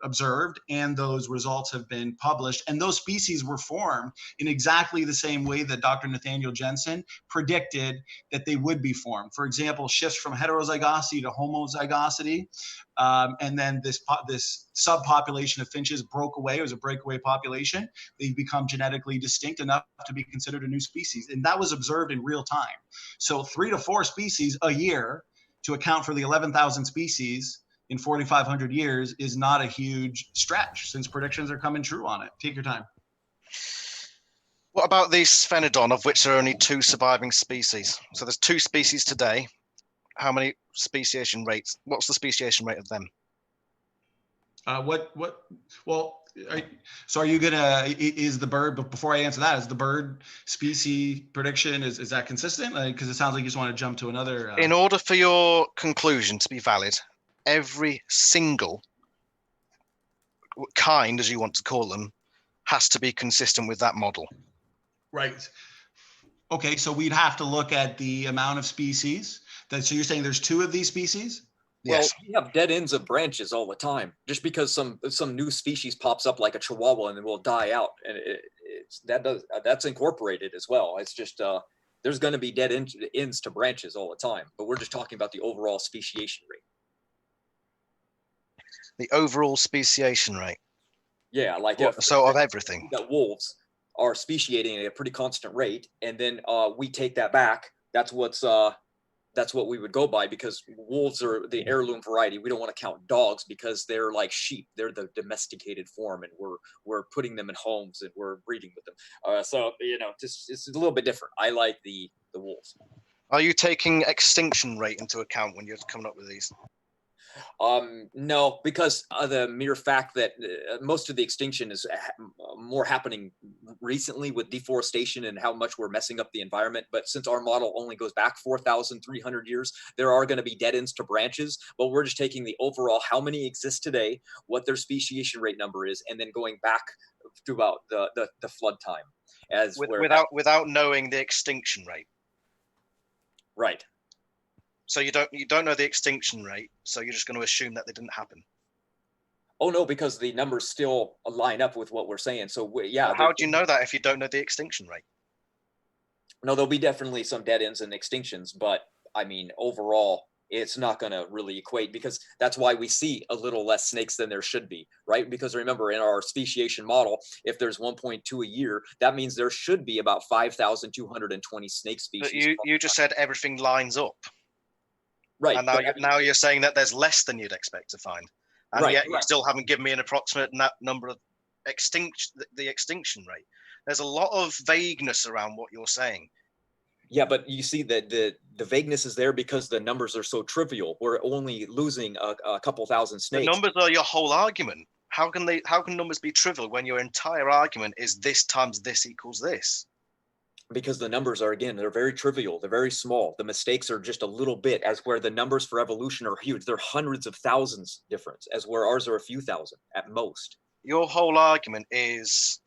observed, and those results have been published. And those species were formed in exactly the same way that Dr. Nathaniel Jensen predicted that they would be formed. For example, shifts from heterozygosity to homozygosity. And then this subpopulation of finches broke away. It was a breakaway population. They've become genetically distinct enough to be considered a new species. And that was observed in real time. So 3 to 4 species a year to account for the 11,000 species in 4,500 years is not a huge stretch, since predictions are coming true on it. Take your time. What about the sphenodon, of which there are only 2 surviving species? So there's 2 species today. How many speciation rates? What's the speciation rate of them? So are you gonna, is the bird, but before I answer that, is the bird species prediction, is that consistent? Because it sounds like you just want to jump to another. In order for your conclusion to be valid, every single kind, as you want to call them, has to be consistent with that model. Right. Okay, so we'd have to look at the amount of species. So you're saying there's 2 of these species? Well, Yes. we have dead ends of branches all the time. Just because some new species pops up like a chihuahua and then will die out, and that's incorporated as well. It's just there's going to be dead ends to branches all the time. But we're just talking about the overall speciation rate. The overall speciation rate. Yeah, like of everything. That wolves are speciating at a pretty constant rate, and then we take that back. That's what we would go by, because wolves are the heirloom variety. We don't want to count dogs because they're like sheep. They're the domesticated form, and we're putting them in homes and we're breeding with them. So it's a little bit different. I like the wolves. Are you taking extinction rate into account when you're coming up with these? No, because the mere fact that most of the extinction is more happening recently with deforestation and how much we're messing up the environment. But since our model only goes back 4,300 years, there are going to be dead ends to branches. But we're just taking the overall how many exist today, what their speciation rate number is, and then going back throughout the flood time without knowing the extinction rate. Right. So you don't know the extinction rate, so you're just going to assume that they didn't happen. Oh no, because the numbers still line up with what we're saying. So how do you know that if you don't know the extinction rate? No, there'll be definitely some dead ends and extinctions, but I mean, overall, it's not going to really equate, because that's why we see a little less snakes than there should be, right? Because remember, in our speciation model, if there's 1.2 a year, that means there should be about 5,220 snake species. But you just said everything lines up. Right. And now you're saying that there's less than you'd expect to find. And yet you still haven't given me an approximate number of the extinction rate. There's a lot of vagueness around what you're saying. Yeah, but you see that the vagueness is there because the numbers are so trivial. We're only losing a couple thousand snakes. The numbers are your whole argument. How can numbers be trivial when your entire argument is this times this equals this? Because the numbers are, again, they're very trivial. They're very small. The mistakes are just a little bit, as where the numbers for evolution are huge. They're hundreds of thousands difference, as where ours are a few thousand at most. Your whole argument is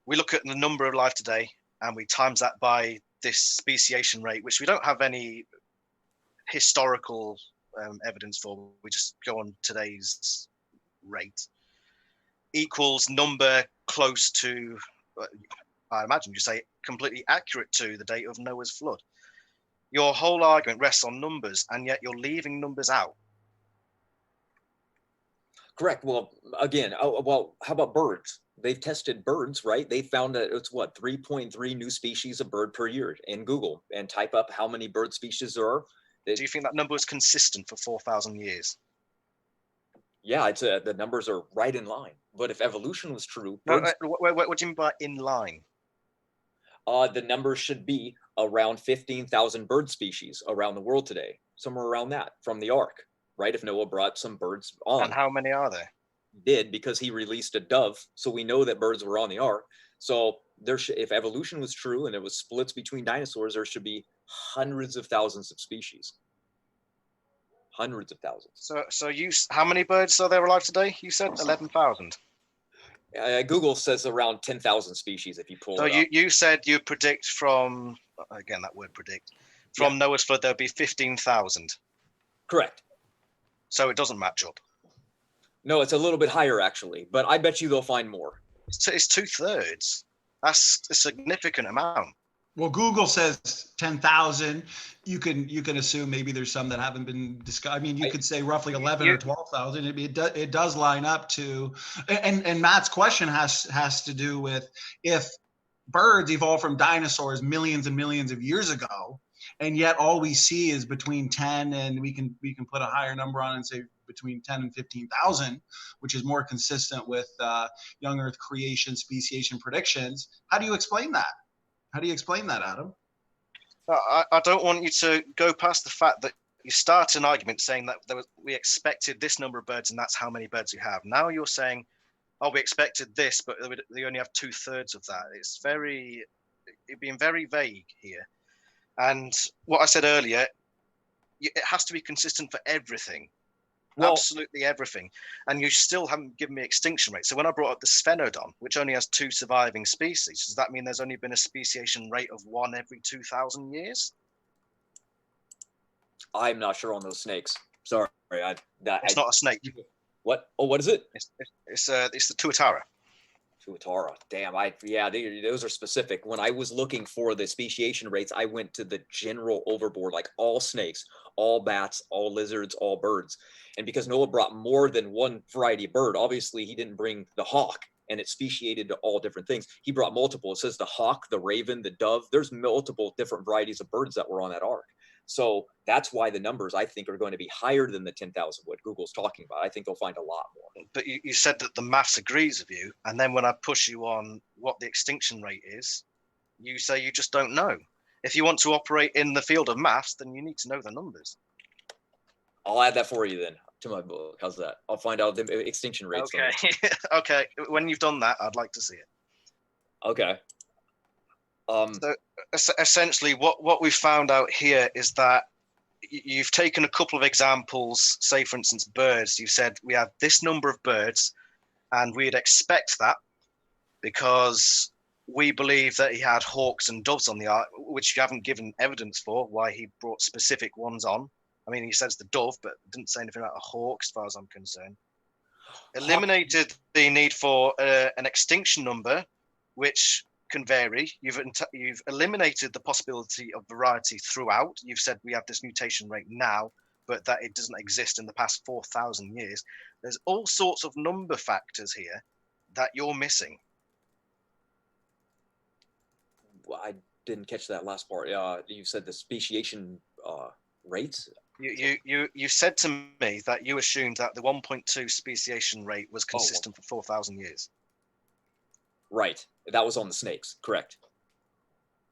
we look at the number of life today and we times that by this speciation rate, which we don't have any historical evidence for. We just go on today's rate, equals number close to, I imagine you say completely accurate to the date of Noah's flood. Your whole argument rests on numbers, and yet you're leaving numbers out. Correct. Well, again, how about birds? They've tested birds, right? They found that it's 3.3 new species of bird per year in Google, and type up how many bird species there are. Do you think that number was consistent for 4,000 years? Yeah, it's the numbers are right in line. But if evolution was true, No, birds, what do you mean by in line? the numbers should be around 15,000 bird species around the world today, somewhere around that from the Ark, right? If Noah brought some birds on, And how many are there? did because he released a dove, so we know that birds were on the Ark. So if evolution was true and it was splits between dinosaurs, there should be hundreds of thousands of species. Hundreds of thousands. So how many birds are there alive today? You said 11,000. Google says around 10,000 species if you pull So it up. you said you predict from, again, that word predict, from Noah's flood, there'll be 15,000. Correct. So it doesn't match up. No, it's a little bit higher actually, but I bet you they'll find more. It's 2/3. That's a significant amount. Well, Google says 10,000. You can assume maybe there's some that haven't been discussed. I mean, you could say roughly 11 or 12,000. It does line up to, and Matt's question has to do with if birds evolved from dinosaurs millions and millions of years ago, and yet all we see is between 10 and we can put a higher number on and say between 10 and 15,000, which is more consistent with young Earth creation, speciation predictions. How do you explain that? How do you explain that, Adam? I don't want you to go past the fact that you start an argument saying that we expected this number of birds and that's how many birds we have. Now you're saying, oh, we expected this, but they only have 2/3 of that. You're being very vague here. And what I said earlier, it has to be consistent for everything. Well, absolutely everything. And you still haven't given me extinction rate. So when I brought up the sphenodon, which only has 2 surviving species, does that mean there's only been a speciation rate of 1 every 2,000 years? I'm not sure on those snakes. Sorry. It's not a snake. What? Oh, what is it? It's the tuatara. Tuatara. Damn. Those are specific. When I was looking for the speciation rates, I went to the general overboard, like all snakes, all bats, all lizards, all birds. And because Noah brought more than one variety of bird, obviously he didn't bring the hawk and it speciated to all different things. He brought multiple. It says the hawk, the raven, the dove. There's multiple different varieties of birds that were on that ark. So that's why the numbers I think are going to be higher than the 10,000 what Google's talking about. I think they'll find a lot more. But you said that the maths agrees with you, and then when I push you on what the extinction rate is, you say you just don't know. If you want to operate in the field of maths, then you need to know the numbers. I'll add that for you then to my book. How's that? I'll find out the extinction rates. Okay. Okay. When you've done that, I'd like to see it. Okay. So essentially, what we've found out here is that you've taken a couple of examples. Say, for instance, birds. You said we have this number of birds, and we'd expect that because we believe that he had hawks and doves on the ark, which you haven't given evidence for why he brought specific ones on. I mean, he says the dove, but didn't say anything about a hawk, as far as I'm concerned. Eliminated the need for an extinction number, which can vary. You've eliminated the possibility of variety throughout. You've said we have this mutation rate now, but that it doesn't exist in the past 4,000 years. There's all sorts of number factors here that you're missing. Well, I didn't catch that last part. You said the speciation rates. You said to me that you assumed that the 1.2 speciation rate was consistent for 4,000 years. Right. That was on the snakes. Correct.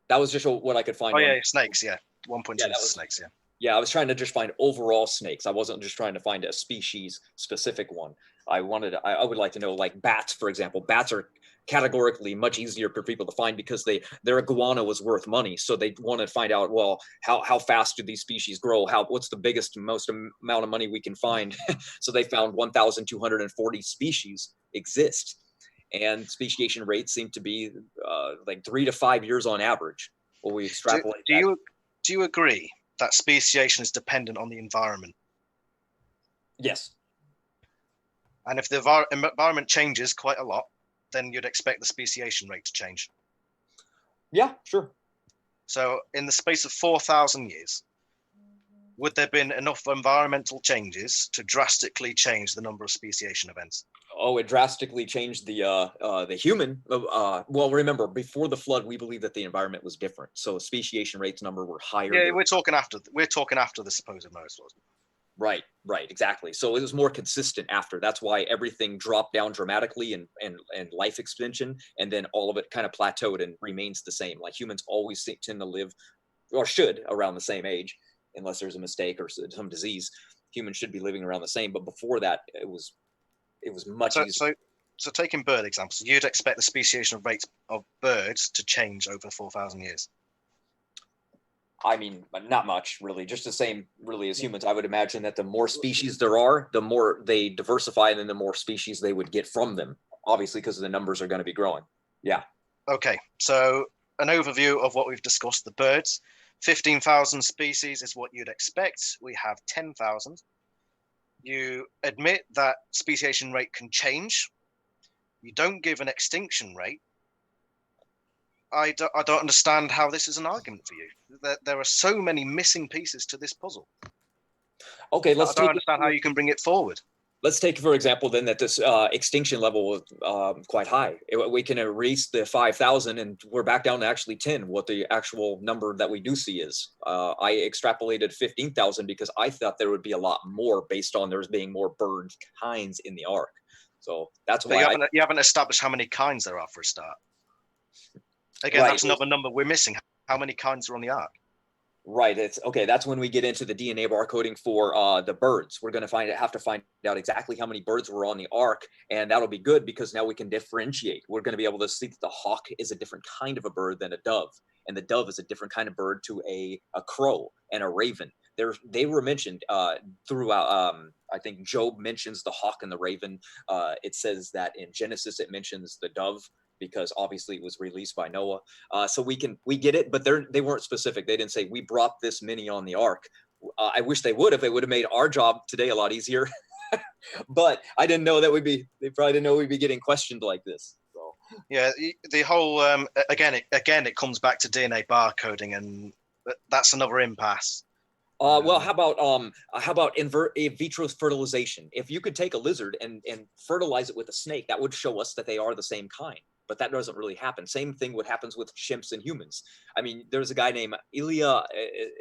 That was just what I could find. Oh, yeah, snakes. Yeah. 1.2 snakes. Yeah. Yeah, I was trying to just find overall snakes. I wasn't just trying to find a species specific one. I would like to know, like bats, for example. Bats are categorically much easier for people to find because their iguana was worth money. So they want to find out, well, how fast do these species grow? What's the most amount of money we can find? So they found 1,240 species exist. And speciation rates seem to be like 3 to 5 years on average. Well, we extrapolate. Do you agree that speciation is dependent on the environment? Yes. And if the environment changes quite a lot, then you'd expect the speciation rate to change. Yeah, sure. So in the space of 4,000 years, would there been enough environmental changes to drastically change the number of speciation events? Oh, it drastically changed the human. Well, remember, before the flood, we believe that the environment was different, so speciation rates number were higher. Yeah, we're talking after the supposed Moses flood. Right, exactly. So it was more consistent after. That's why everything dropped down dramatically and life extension, and then all of it kind of plateaued and remains the same. Like humans always tend to live, or should, around the same age, unless there's a mistake or some disease. Humans should be living around the same, but before that, it was much easier. So taking bird examples, you'd expect the speciation rates of birds to change over 4,000 years. I mean, not much, really. Just the same, really, as humans. I would imagine that the more species there are, the more they diversify, and then the more species they would get from them, obviously, because the numbers are going to be growing. Yeah. Okay, so an overview of what we've discussed. The birds, 15,000 species is what you'd expect. We have 10,000. You admit that speciation rate can change. You don't give an extinction rate. I don't understand how this is an argument for you. There are so many missing pieces to this puzzle. Okay, I don't understand how you can bring it forward. Let's take, for example, then, that this extinction level was quite high. We can erase the 5,000 and we're back down to actually 10, what the actual number that we do see is. I extrapolated 15,000 because I thought there would be a lot more based on there being more bird kinds in the ark. So that's why you haven't established how many kinds there are for a start. Again, That's another number we're missing. How many kinds are on the ark? Right. It's okay. That's when we get into the DNA barcoding for the birds. We're going to have to find out exactly how many birds were on the ark, and that'll be good because now we can differentiate. We're going to be able to see that the hawk is a different kind of a bird than a dove, and the dove is a different kind of bird to a crow and a raven. They were mentioned throughout. I think Job mentions the hawk and the raven. It says that in Genesis it mentions the dove, because obviously it was released by Noah. So we get it, but they weren't specific. They didn't say we brought this many on the ark. I wish they would have. It would have made our job today a lot easier. But I didn't know that they probably didn't know we'd be getting questioned like this. So. Yeah, the whole again it comes back to DNA barcoding, and that's another impasse. Well, how about in vitro fertilization? If you could take a lizard and fertilize it with a snake, that would show us that they are the same kind. But that doesn't really happen. Same thing what happens with chimps and humans. I mean, there's a guy named Ilya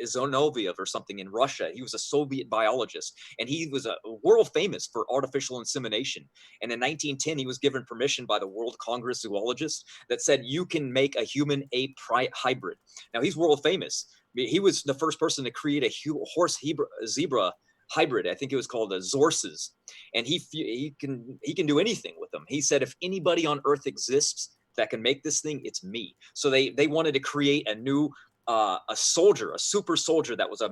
Izonoviev or something in Russia. He was a Soviet biologist, and he was world famous for artificial insemination. And in 1910, he was given permission by the World Congress Zoologists that said you can make a human-ape hybrid. Now, he's world famous. He was the first person to create a horse-zebra hybrid. I think it was called Zorses, and he can do anything with them. He said, if anybody on Earth exists that can make this thing, it's me. So they wanted to create a new a super soldier that was a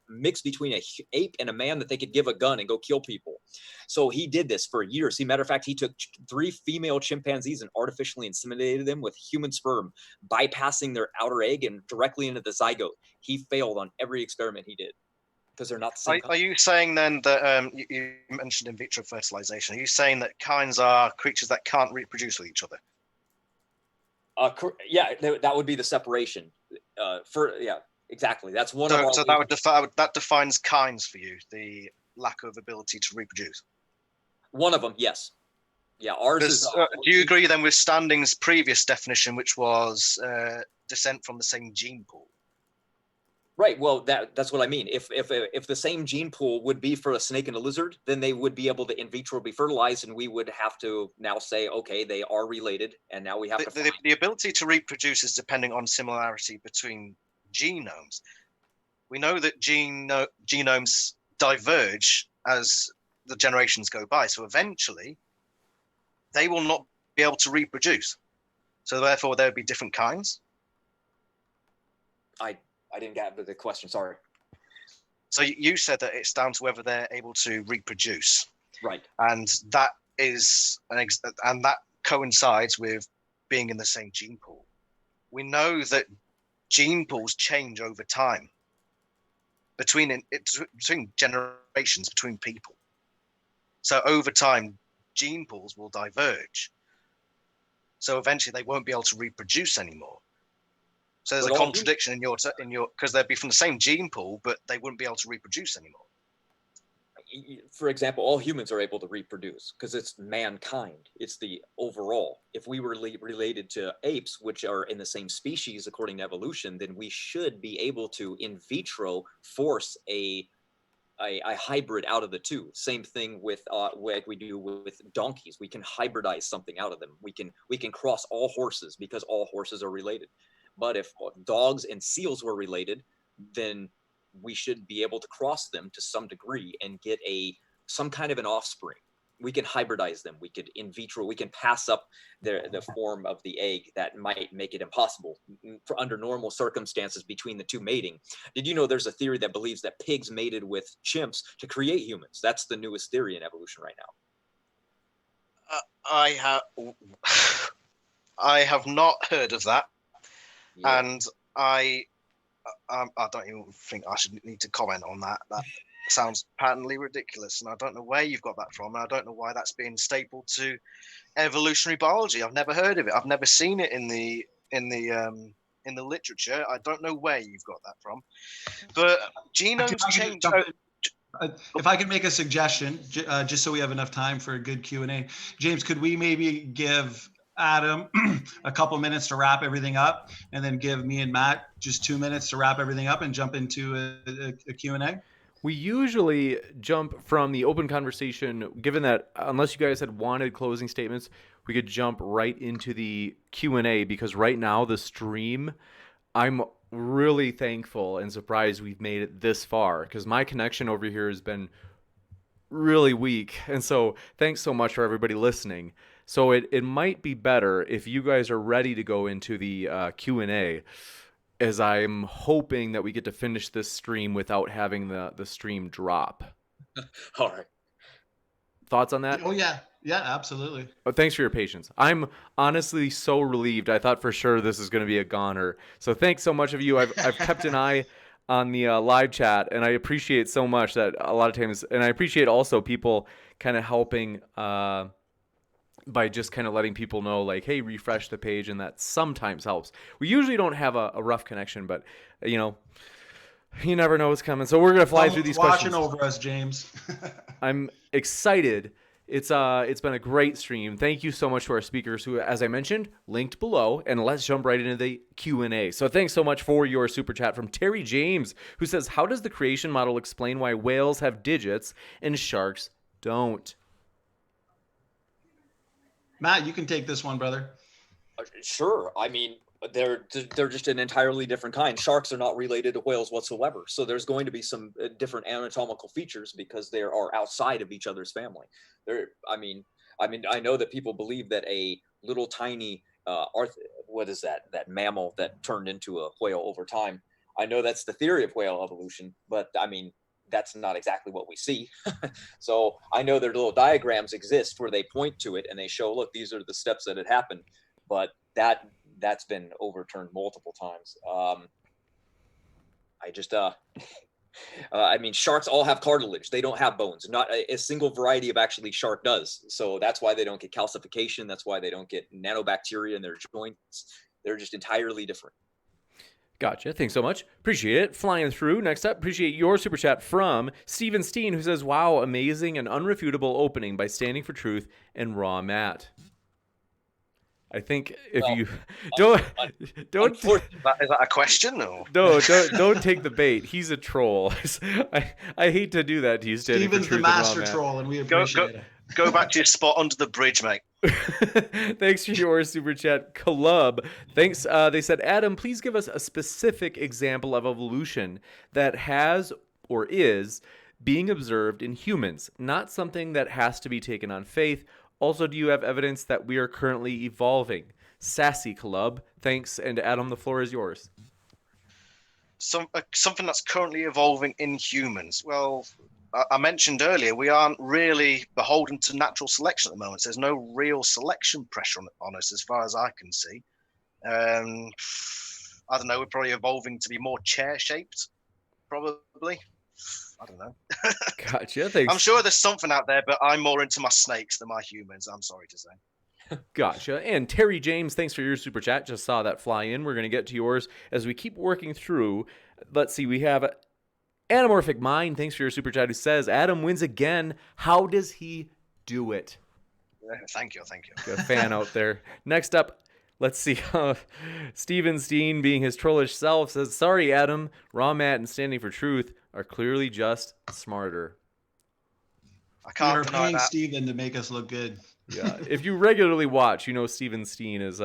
mix between an ape and a man that they could give a gun and go kill people. So he did this for years. Matter of fact, he took 3 female chimpanzees and artificially inseminated them with human sperm, bypassing their outer egg and directly into the zygote. He failed on every experiment he did because they're not the same. Are you saying then that you mentioned in vitro fertilization? Are you saying that kinds are creatures that can't reproduce with each other? Yeah, that would be the separation. Exactly. That's one of our. So that defines kinds for you, the lack of ability to reproduce. One of them, yes. Yeah, ours is. Do you agree then with Standing's previous definition, which was descent from the same gene pool? Right. Well, that's what I mean. If the same gene pool would be for a snake and a lizard, then they would be able to in vitro be fertilized, and we would have to now say, okay, they are related, and now we have to. The ability to reproduce is depending on similarity between genomes. We know that genomes diverge as the generations go by, so eventually they will not be able to reproduce. So therefore, there would be different kinds. I didn't get the question. Sorry. So you said that it's down to whether they're able to reproduce, right? And that is and that coincides with being in the same gene pool. We know that gene pools change over time between generations, between people. So over time, gene pools will diverge. So eventually, they won't be able to reproduce anymore. So there's But a all contradiction in your because they'd be from the same gene pool, but they wouldn't be able to reproduce anymore. For example, all humans are able to reproduce because it's mankind. It's the overall. If we were related to apes, which are in the same species according to evolution, then we should be able to in vitro force a hybrid out of the two. Same thing with what we do with donkeys. We can hybridize something out of them. We can cross all horses because all horses are related. But if dogs and seals were related, then we should be able to cross them to some degree and get some kind of an offspring. We can hybridize them. We could in vitro. We can pass up the form of the egg that might make it impossible for under normal circumstances between the two mating. Did you know there's a theory that believes that pigs mated with chimps to create humans? That's the newest theory in evolution right now. I have not heard of that, Yeah. and I don't even think I should need to comment on that. That sounds patently ridiculous, and I don't know where you've got that from, and I don't know why that's been stapled to evolutionary biology. I've never heard of it. I've never seen it in the literature. I don't know where you've got that from. But genomes change. If I could make a suggestion, just so we have enough time for a good Q&A, James, could we maybe give Adam a couple minutes to wrap everything up, and then give me and Matt just 2 minutes to wrap everything up and jump into a Q&A? We usually jump from the open conversation, given that unless you guys had wanted closing statements, we could jump right into the Q&A, because right now the stream, I'm really thankful and surprised we've made it this far, because my connection over here has been really weak. And so thanks so much for everybody listening. So it might be better if you guys are ready to go into the Q&A, as I'm hoping that we get to finish this stream without having the stream drop. All right. Thoughts on that? Oh, yeah. Yeah, absolutely. Oh, thanks for your patience. I'm honestly so relieved. I thought for sure this is going to be a goner. So thanks so much of you. I've kept an eye on the live chat, and I appreciate so much that a lot of times, and I appreciate also people kind of helping by just kind of letting people know, like, hey, refresh the page, and that sometimes helps. We usually don't have a rough connection, but, you know, you never know what's coming. So we're going to fly through these questions. Watching over us, James. I'm excited. It's been a great stream. Thank you so much to our speakers who, as I mentioned, linked below, and let's jump right into the Q&A. So thanks so much for your super chat from Terry James, who says, how does the creation model explain why whales have digits and sharks don't? Matt, you can take this one, brother. Sure. I mean, they're just an entirely different kind. Sharks are not related to whales whatsoever. So there's going to be some different anatomical features because they are outside of each other's family. I know that people believe that a little tiny what is that mammal that turned into a whale over time. I know that's the theory of whale evolution, but I mean, that's not exactly what we see. So I know their little diagrams exist where they point to it and they show, look, these are the steps that had happened, but that's been overturned multiple times. I mean, sharks all have cartilage. They don't have bones. Not a single variety of actually shark does. So that's why they don't get calcification. That's why they don't get nanobacteria in their joints. They're just entirely different. Gotcha. Thanks so much. Appreciate it. Flying through. Next up, appreciate your super chat from Steven Steen, who says, wow, amazing and unrefutable opening by Standing for Truth and RawMatt. I think if you don't is that a question? Or? No, don't take the bait. He's a troll. I hate to do that to you, Standing Steven's for Truth the master and RawMatt. troll, and we appreciate it. Go back to your spot under the bridge, mate. Thanks for your super chat, Club. Thanks. They said, Adam, please give us a specific example of evolution that has or is being observed in humans, not something that has to be taken on faith. Also, do you have evidence that we are currently evolving? Sassy Club. Thanks, and Adam, the floor is yours. Something that's currently evolving in humans. Well, I mentioned earlier, we aren't really beholden to natural selection at the moment. There's no real selection pressure on us as far as I can see. I don't know, we're probably evolving to be more chair-shaped, probably. I don't know. Gotcha, thanks. I'm sure there's something out there, but I'm more into my snakes than my humans, I'm sorry to say. Gotcha. And Terry James, thanks for your super chat. Just saw that fly in. We're going to get to yours as we keep working through. Let's see. We have Anamorphic Mind. Thanks for your super chat. Who says Adam wins again? How does he do it? Thank you. Got a fan out there. Next up, let's see. Steven Steen, being his trollish self, says, "Sorry, Adam. RawMatt and Standing for Truth are clearly just smarter." I can't We're deny paying that. Steven to make us look good. Yeah, if you regularly watch, you know Steven Steen is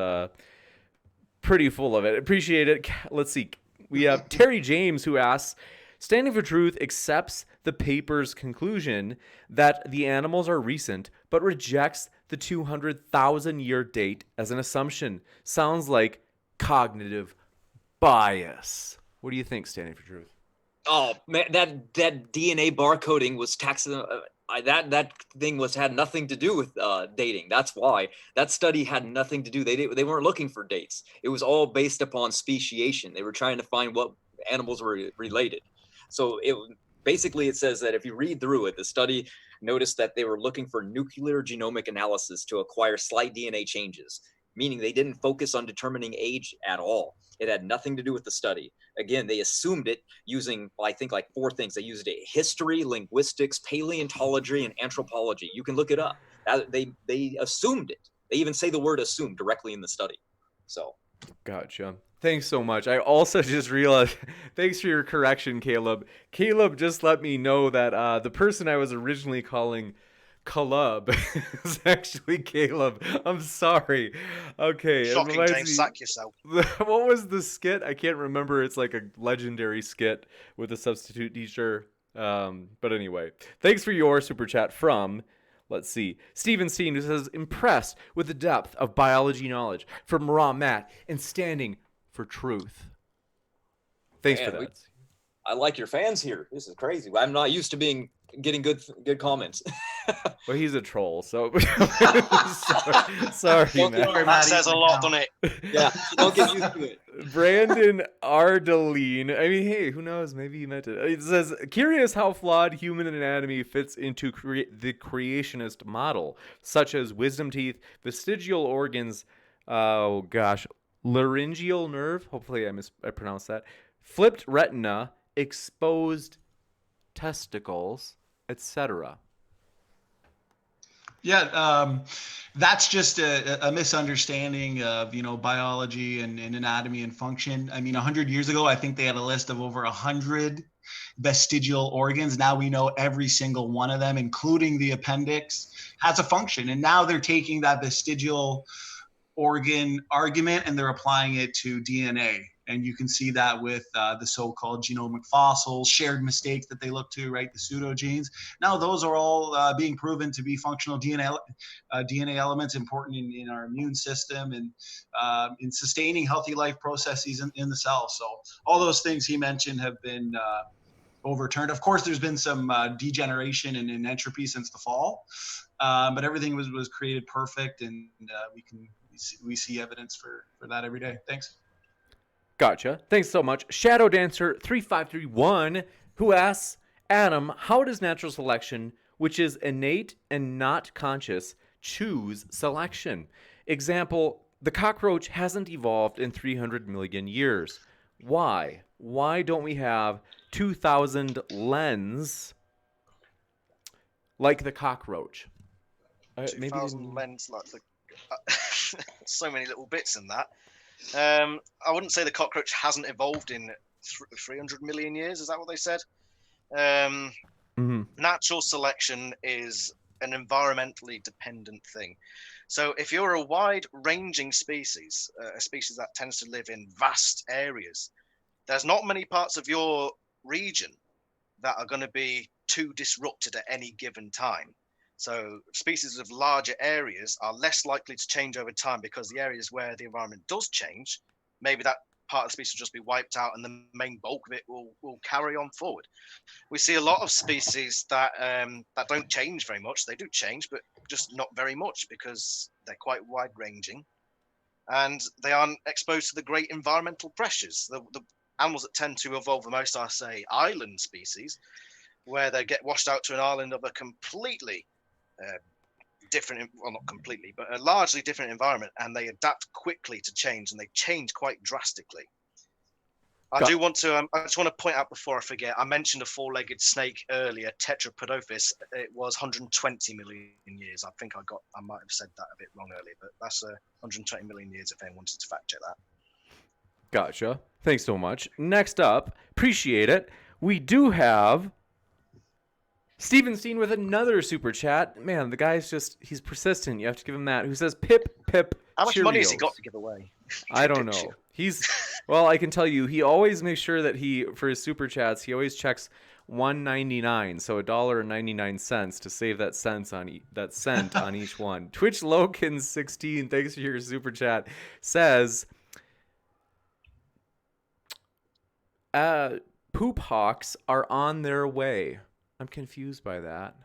pretty full of it. Appreciate it. Let's see. We have Terry James, who asks, Standing for Truth accepts the paper's conclusion that the animals are recent, but rejects the 200,000-year date as an assumption. Sounds like cognitive bias. What do you think, Standing for Truth? Oh man, that DNA barcoding was that thing had nothing to do with dating. That's why that study had nothing to do. They weren't looking for dates. It was all based upon speciation. They were trying to find what animals were related. So it says that if you read through it, the study noticed that they were looking for nuclear genomic analysis to acquire slight DNA changes, meaning they didn't focus on determining age at all. It had nothing to do with the study. Again, they assumed it using, I think, like 4 things. They used it: history, linguistics, paleontology, and anthropology. You can look it up. They assumed it. They even say the word assumed directly in the study. So. Gotcha. Thanks so much. I also just realized, thanks for your correction, Caleb. Caleb just let me know that the person I was originally calling Caleb is actually Caleb. I'm sorry. Okay. Shocking, James. Sack yourself. What was the skit? I can't remember. It's like a legendary skit with a substitute teacher. But anyway, thanks for your super chat from... Let's see. Steven Steen, who says, impressed with the depth of biology knowledge from RawMatt and Standing for Truth. Thanks for that. I like your fans here. This is crazy. I'm not used to getting good comments. Well, he's a troll, so sorry, man. That says a lot, doesn't it? Yeah, don't get used to it. Brandon Ardeline. I mean, hey, who knows? Maybe he meant it. It says, curious how flawed human anatomy fits into the creationist model, such as wisdom teeth, vestigial organs, laryngeal nerve, hopefully I pronounced that, flipped retina, exposed testicles, etc. Yeah, that's just a misunderstanding of, biology and anatomy and function. I mean, 100 years ago, I think they had a list of over 100 vestigial organs. Now we know every single one of them, including the appendix, has a function. And now they're taking that vestigial organ argument and they're applying it to DNA. And you can see that with the so-called genomic fossils, shared mistakes that they look to, right? The pseudogenes. Now those are all being proven to be functional DNA elements important in our immune system and in sustaining healthy life processes in the cell. So all those things he mentioned have been overturned. Of course, there's been some degeneration and entropy since the fall, but everything was created perfect, and we see evidence for that every day. Thanks. Gotcha. Thanks so much. Shadow Dancer 3531, who asks, Adam, how does natural selection, which is innate and not conscious, choose selection? Example, the cockroach hasn't evolved in 300 million years. Why? Why don't we have 2,000 lens like the cockroach? 2,000 lens like the... so many little bits in that. I wouldn't say the cockroach hasn't evolved in 300 million years. Is that what they said? Natural selection is an environmentally dependent thing. So if you're a wide-ranging species, a species that tends to live in vast areas, there's not many parts of your region that are going to be too disrupted at any given time. So species of larger areas are less likely to change over time because the areas where the environment does change, maybe that part of the species will just be wiped out and the main bulk of it will carry on forward. We see a lot of species that don't change very much. They do change, but just not very much because they're quite wide-ranging and they aren't exposed to the great environmental pressures. The animals that tend to evolve the most are, say, island species, where they get washed out to an island of a completely different, well, not completely, but a largely different environment, and they adapt quickly to change, and they change quite drastically. I just want to point out before I forget, I mentioned a four-legged snake earlier, Tetrapodophis. It was 120 million years. I might have said that a bit wrong earlier, but that's 120 million years if anyone wanted to fact check that. Gotcha. Thanks so much. Next up, appreciate it. We do have Steven Steen with another super chat. Man, the guy's he's persistent. You have to give him that. Who says, pip, How much Cheerios. money has he got to give away? I don't know. Well, I can tell you, he always makes sure that for his super chats, he always checks $1.99, so $1.99 to save that cent on each one. Twitch Loken 16, thanks for your super chat, says, poop hawks are on their way. I'm confused by that.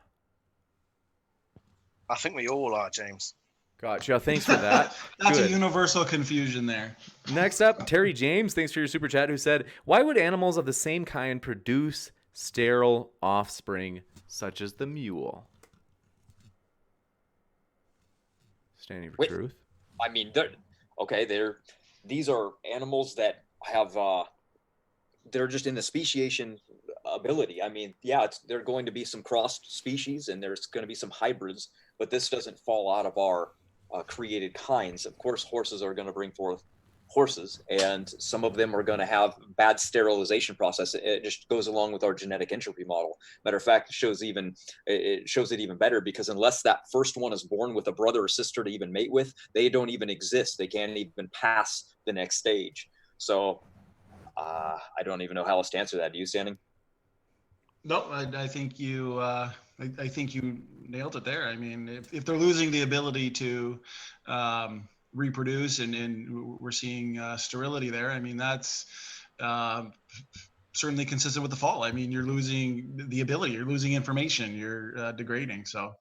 I think we all are, James. Gotcha. Thanks for that. That's Good. a universal confusion there. Next up, Terry James, thanks for your super chat, who said, why would animals of the same kind produce sterile offspring such as the mule? Standing for truth. I mean, these are animals that have they're just in the speciation ability. I mean, there are going to be some crossed species and there's going to be some hybrids, but this doesn't fall out of our created kinds. Of course, horses are going to bring forth horses, and some of them are going to have bad sterilization process. It just goes along with our genetic entropy model. Matter of fact, it shows it even better, because unless that first one is born with a brother or sister to even mate with, they don't even exist. They can't even pass the next stage. So I don't even know how else to answer that. Do you, Standing? No, I think you I think you nailed it there. I mean, if they're losing the ability to reproduce and we're seeing sterility there, I mean, that's certainly consistent with the fall. I mean, you're losing the ability, you're losing information, you're degrading. So.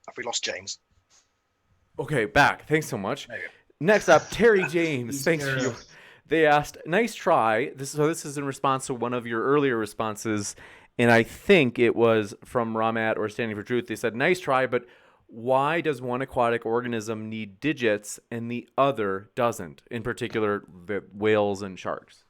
Have we lost James? Okay, back. Thanks so much. Next up, Terry James. Thanks for you. They asked, nice try. This is in response to one of your earlier responses, and I think it was from RawMatt or Standing for Truth. They said, nice try, but why does one aquatic organism need digits and the other doesn't? In particular, the whales and sharks.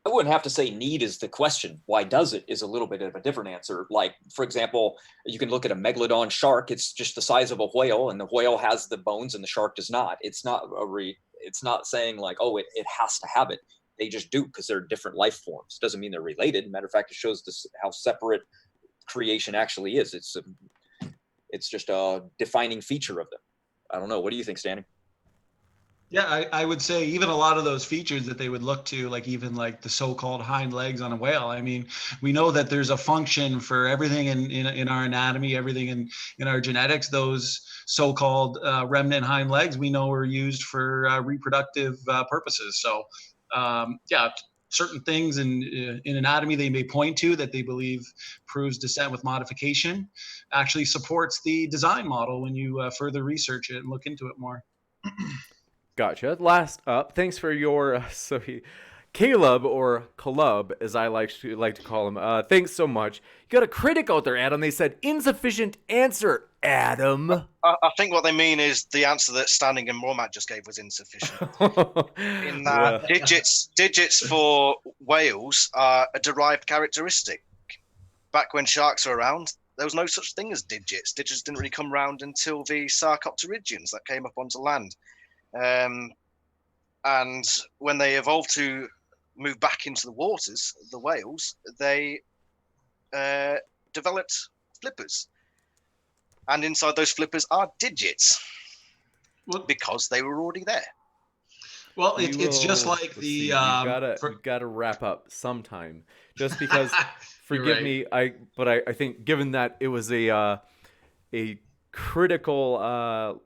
I wouldn't have to say need is the question. Why does it is a little bit of a different answer. Like, for example, you can look at a megalodon shark. It's just the size of a whale, and the whale has the bones and the shark does not. It's not saying like, oh, it has to have it. They just do, because they're different life forms. Doesn't mean they're related. Matter of fact, it shows how separate creation actually is. It's just a defining feature of them. I don't know. What do you think, Stanley? Yeah, I would say even a lot of those features that they would look to, like even like the so-called hind legs on a whale. I mean, we know that there's a function for everything in our anatomy, everything in our genetics. Those so-called remnant hind legs, we know are used for reproductive purposes. So, certain things in anatomy they may point to that they believe proves descent with modification actually supports the design model when you further research it and look into it more. Gotcha. Last up, thanks for your Caleb, or Calub, as I like to call him. Thanks so much. You got a critic out there, Adam. They said insufficient answer, Adam. I think what they mean is the answer that Standing and RawMatt just gave was insufficient. In that digits for whales are a derived characteristic. Back when sharks were around, there was no such thing as digits. Digits didn't really come around until the Sarcopterygians that came up onto land. And when they evolved to move back into the waters, the whales, they developed flippers. And inside those flippers are digits, because they were already there. Well, it's just like the... We've got to wrap up sometime, just because, forgive me, I think given that it was a critical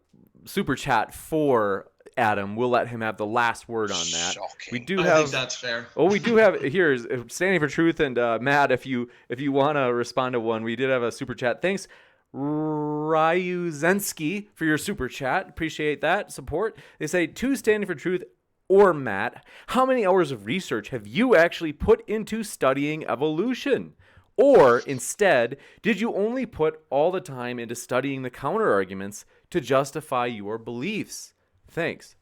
super chat for Adam, we'll let him have the last word on that. Shocking. I think that's fair. Oh, we do have here is Standing for Truth, and Matt, if you want to respond to one, we did have a super chat. Thanks, Ryuzensky, for your super chat. Appreciate that support. They say 2 Standing for Truth Or Matt, how many hours of research have you actually put into studying evolution? Or instead, did you only put all the time into studying the counter-arguments to justify your beliefs? Thanks.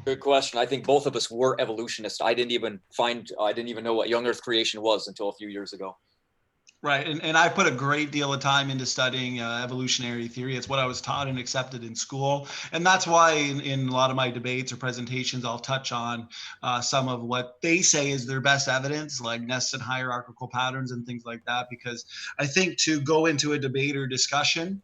Good question. I think both of us were evolutionists. I didn't even know what young Earth creation was until a few years ago. Right. And I put a great deal of time into studying evolutionary theory. It's what I was taught and accepted in school. And that's why in a lot of my debates or presentations, I'll touch on some of what they say is their best evidence, like nested hierarchical patterns and things like that. Because I think to go into a debate or discussion,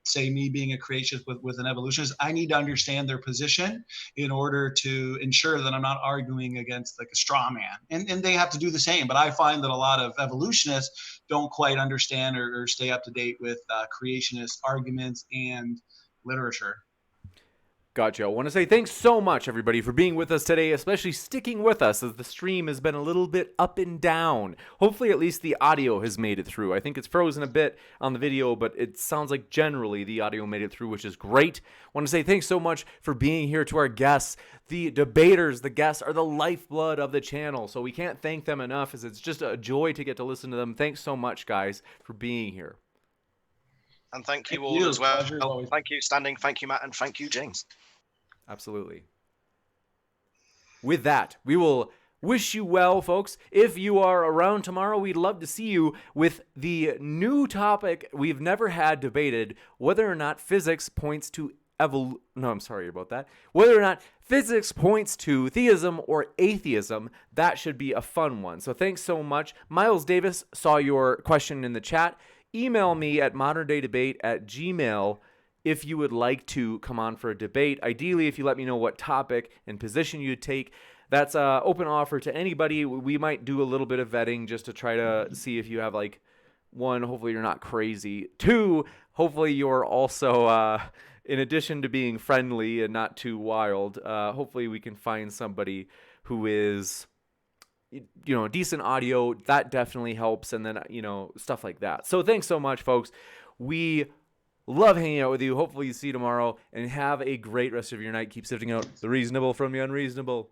say me being a creationist with an evolutionist, I need to understand their position in order to ensure that I'm not arguing against like a straw man. And they have to do the same. But I find that a lot of evolutionists don't quite understand or stay up to date with creationist arguments and literature. Gotcha. I want to say thanks so much, everybody, for being with us today, especially sticking with us as the stream has been a little bit up and down. Hopefully, at least the audio has made it through. I think it's frozen a bit on the video, but it sounds like generally the audio made it through, which is great. I want to say thanks so much for being here to our guests. The debaters, the guests, are the lifeblood of the channel, so we can't thank them enough, as it's just a joy to get to listen to them. Thanks so much, guys, for being here. And thank you all as well. Thank you, Standing. Thank you, Matt. And thank you, James. Absolutely. With that, we will wish you well, folks. If you are around tomorrow, we'd love to see you with the new topic we've never had debated, whether or not physics points to whether or not physics points to theism or atheism. That should be a fun one. So thanks so much. Miles Davis saw your question in the chat. Email me at moderndaydebate@gmail.com if you would like to come on for a debate. Ideally, if you let me know what topic and position you'd take. That's an open offer to anybody. We might do a little bit of vetting just to try to see if you have, like, one, hopefully you're not crazy. Two, hopefully you're also, in addition to being friendly and not too wild, hopefully we can find somebody who is, decent audio. That definitely helps. And then, stuff like that. So thanks so much, folks. We love hanging out with you. Hopefully you see you tomorrow, and have a great rest of your night. Keep sifting out the reasonable from the unreasonable.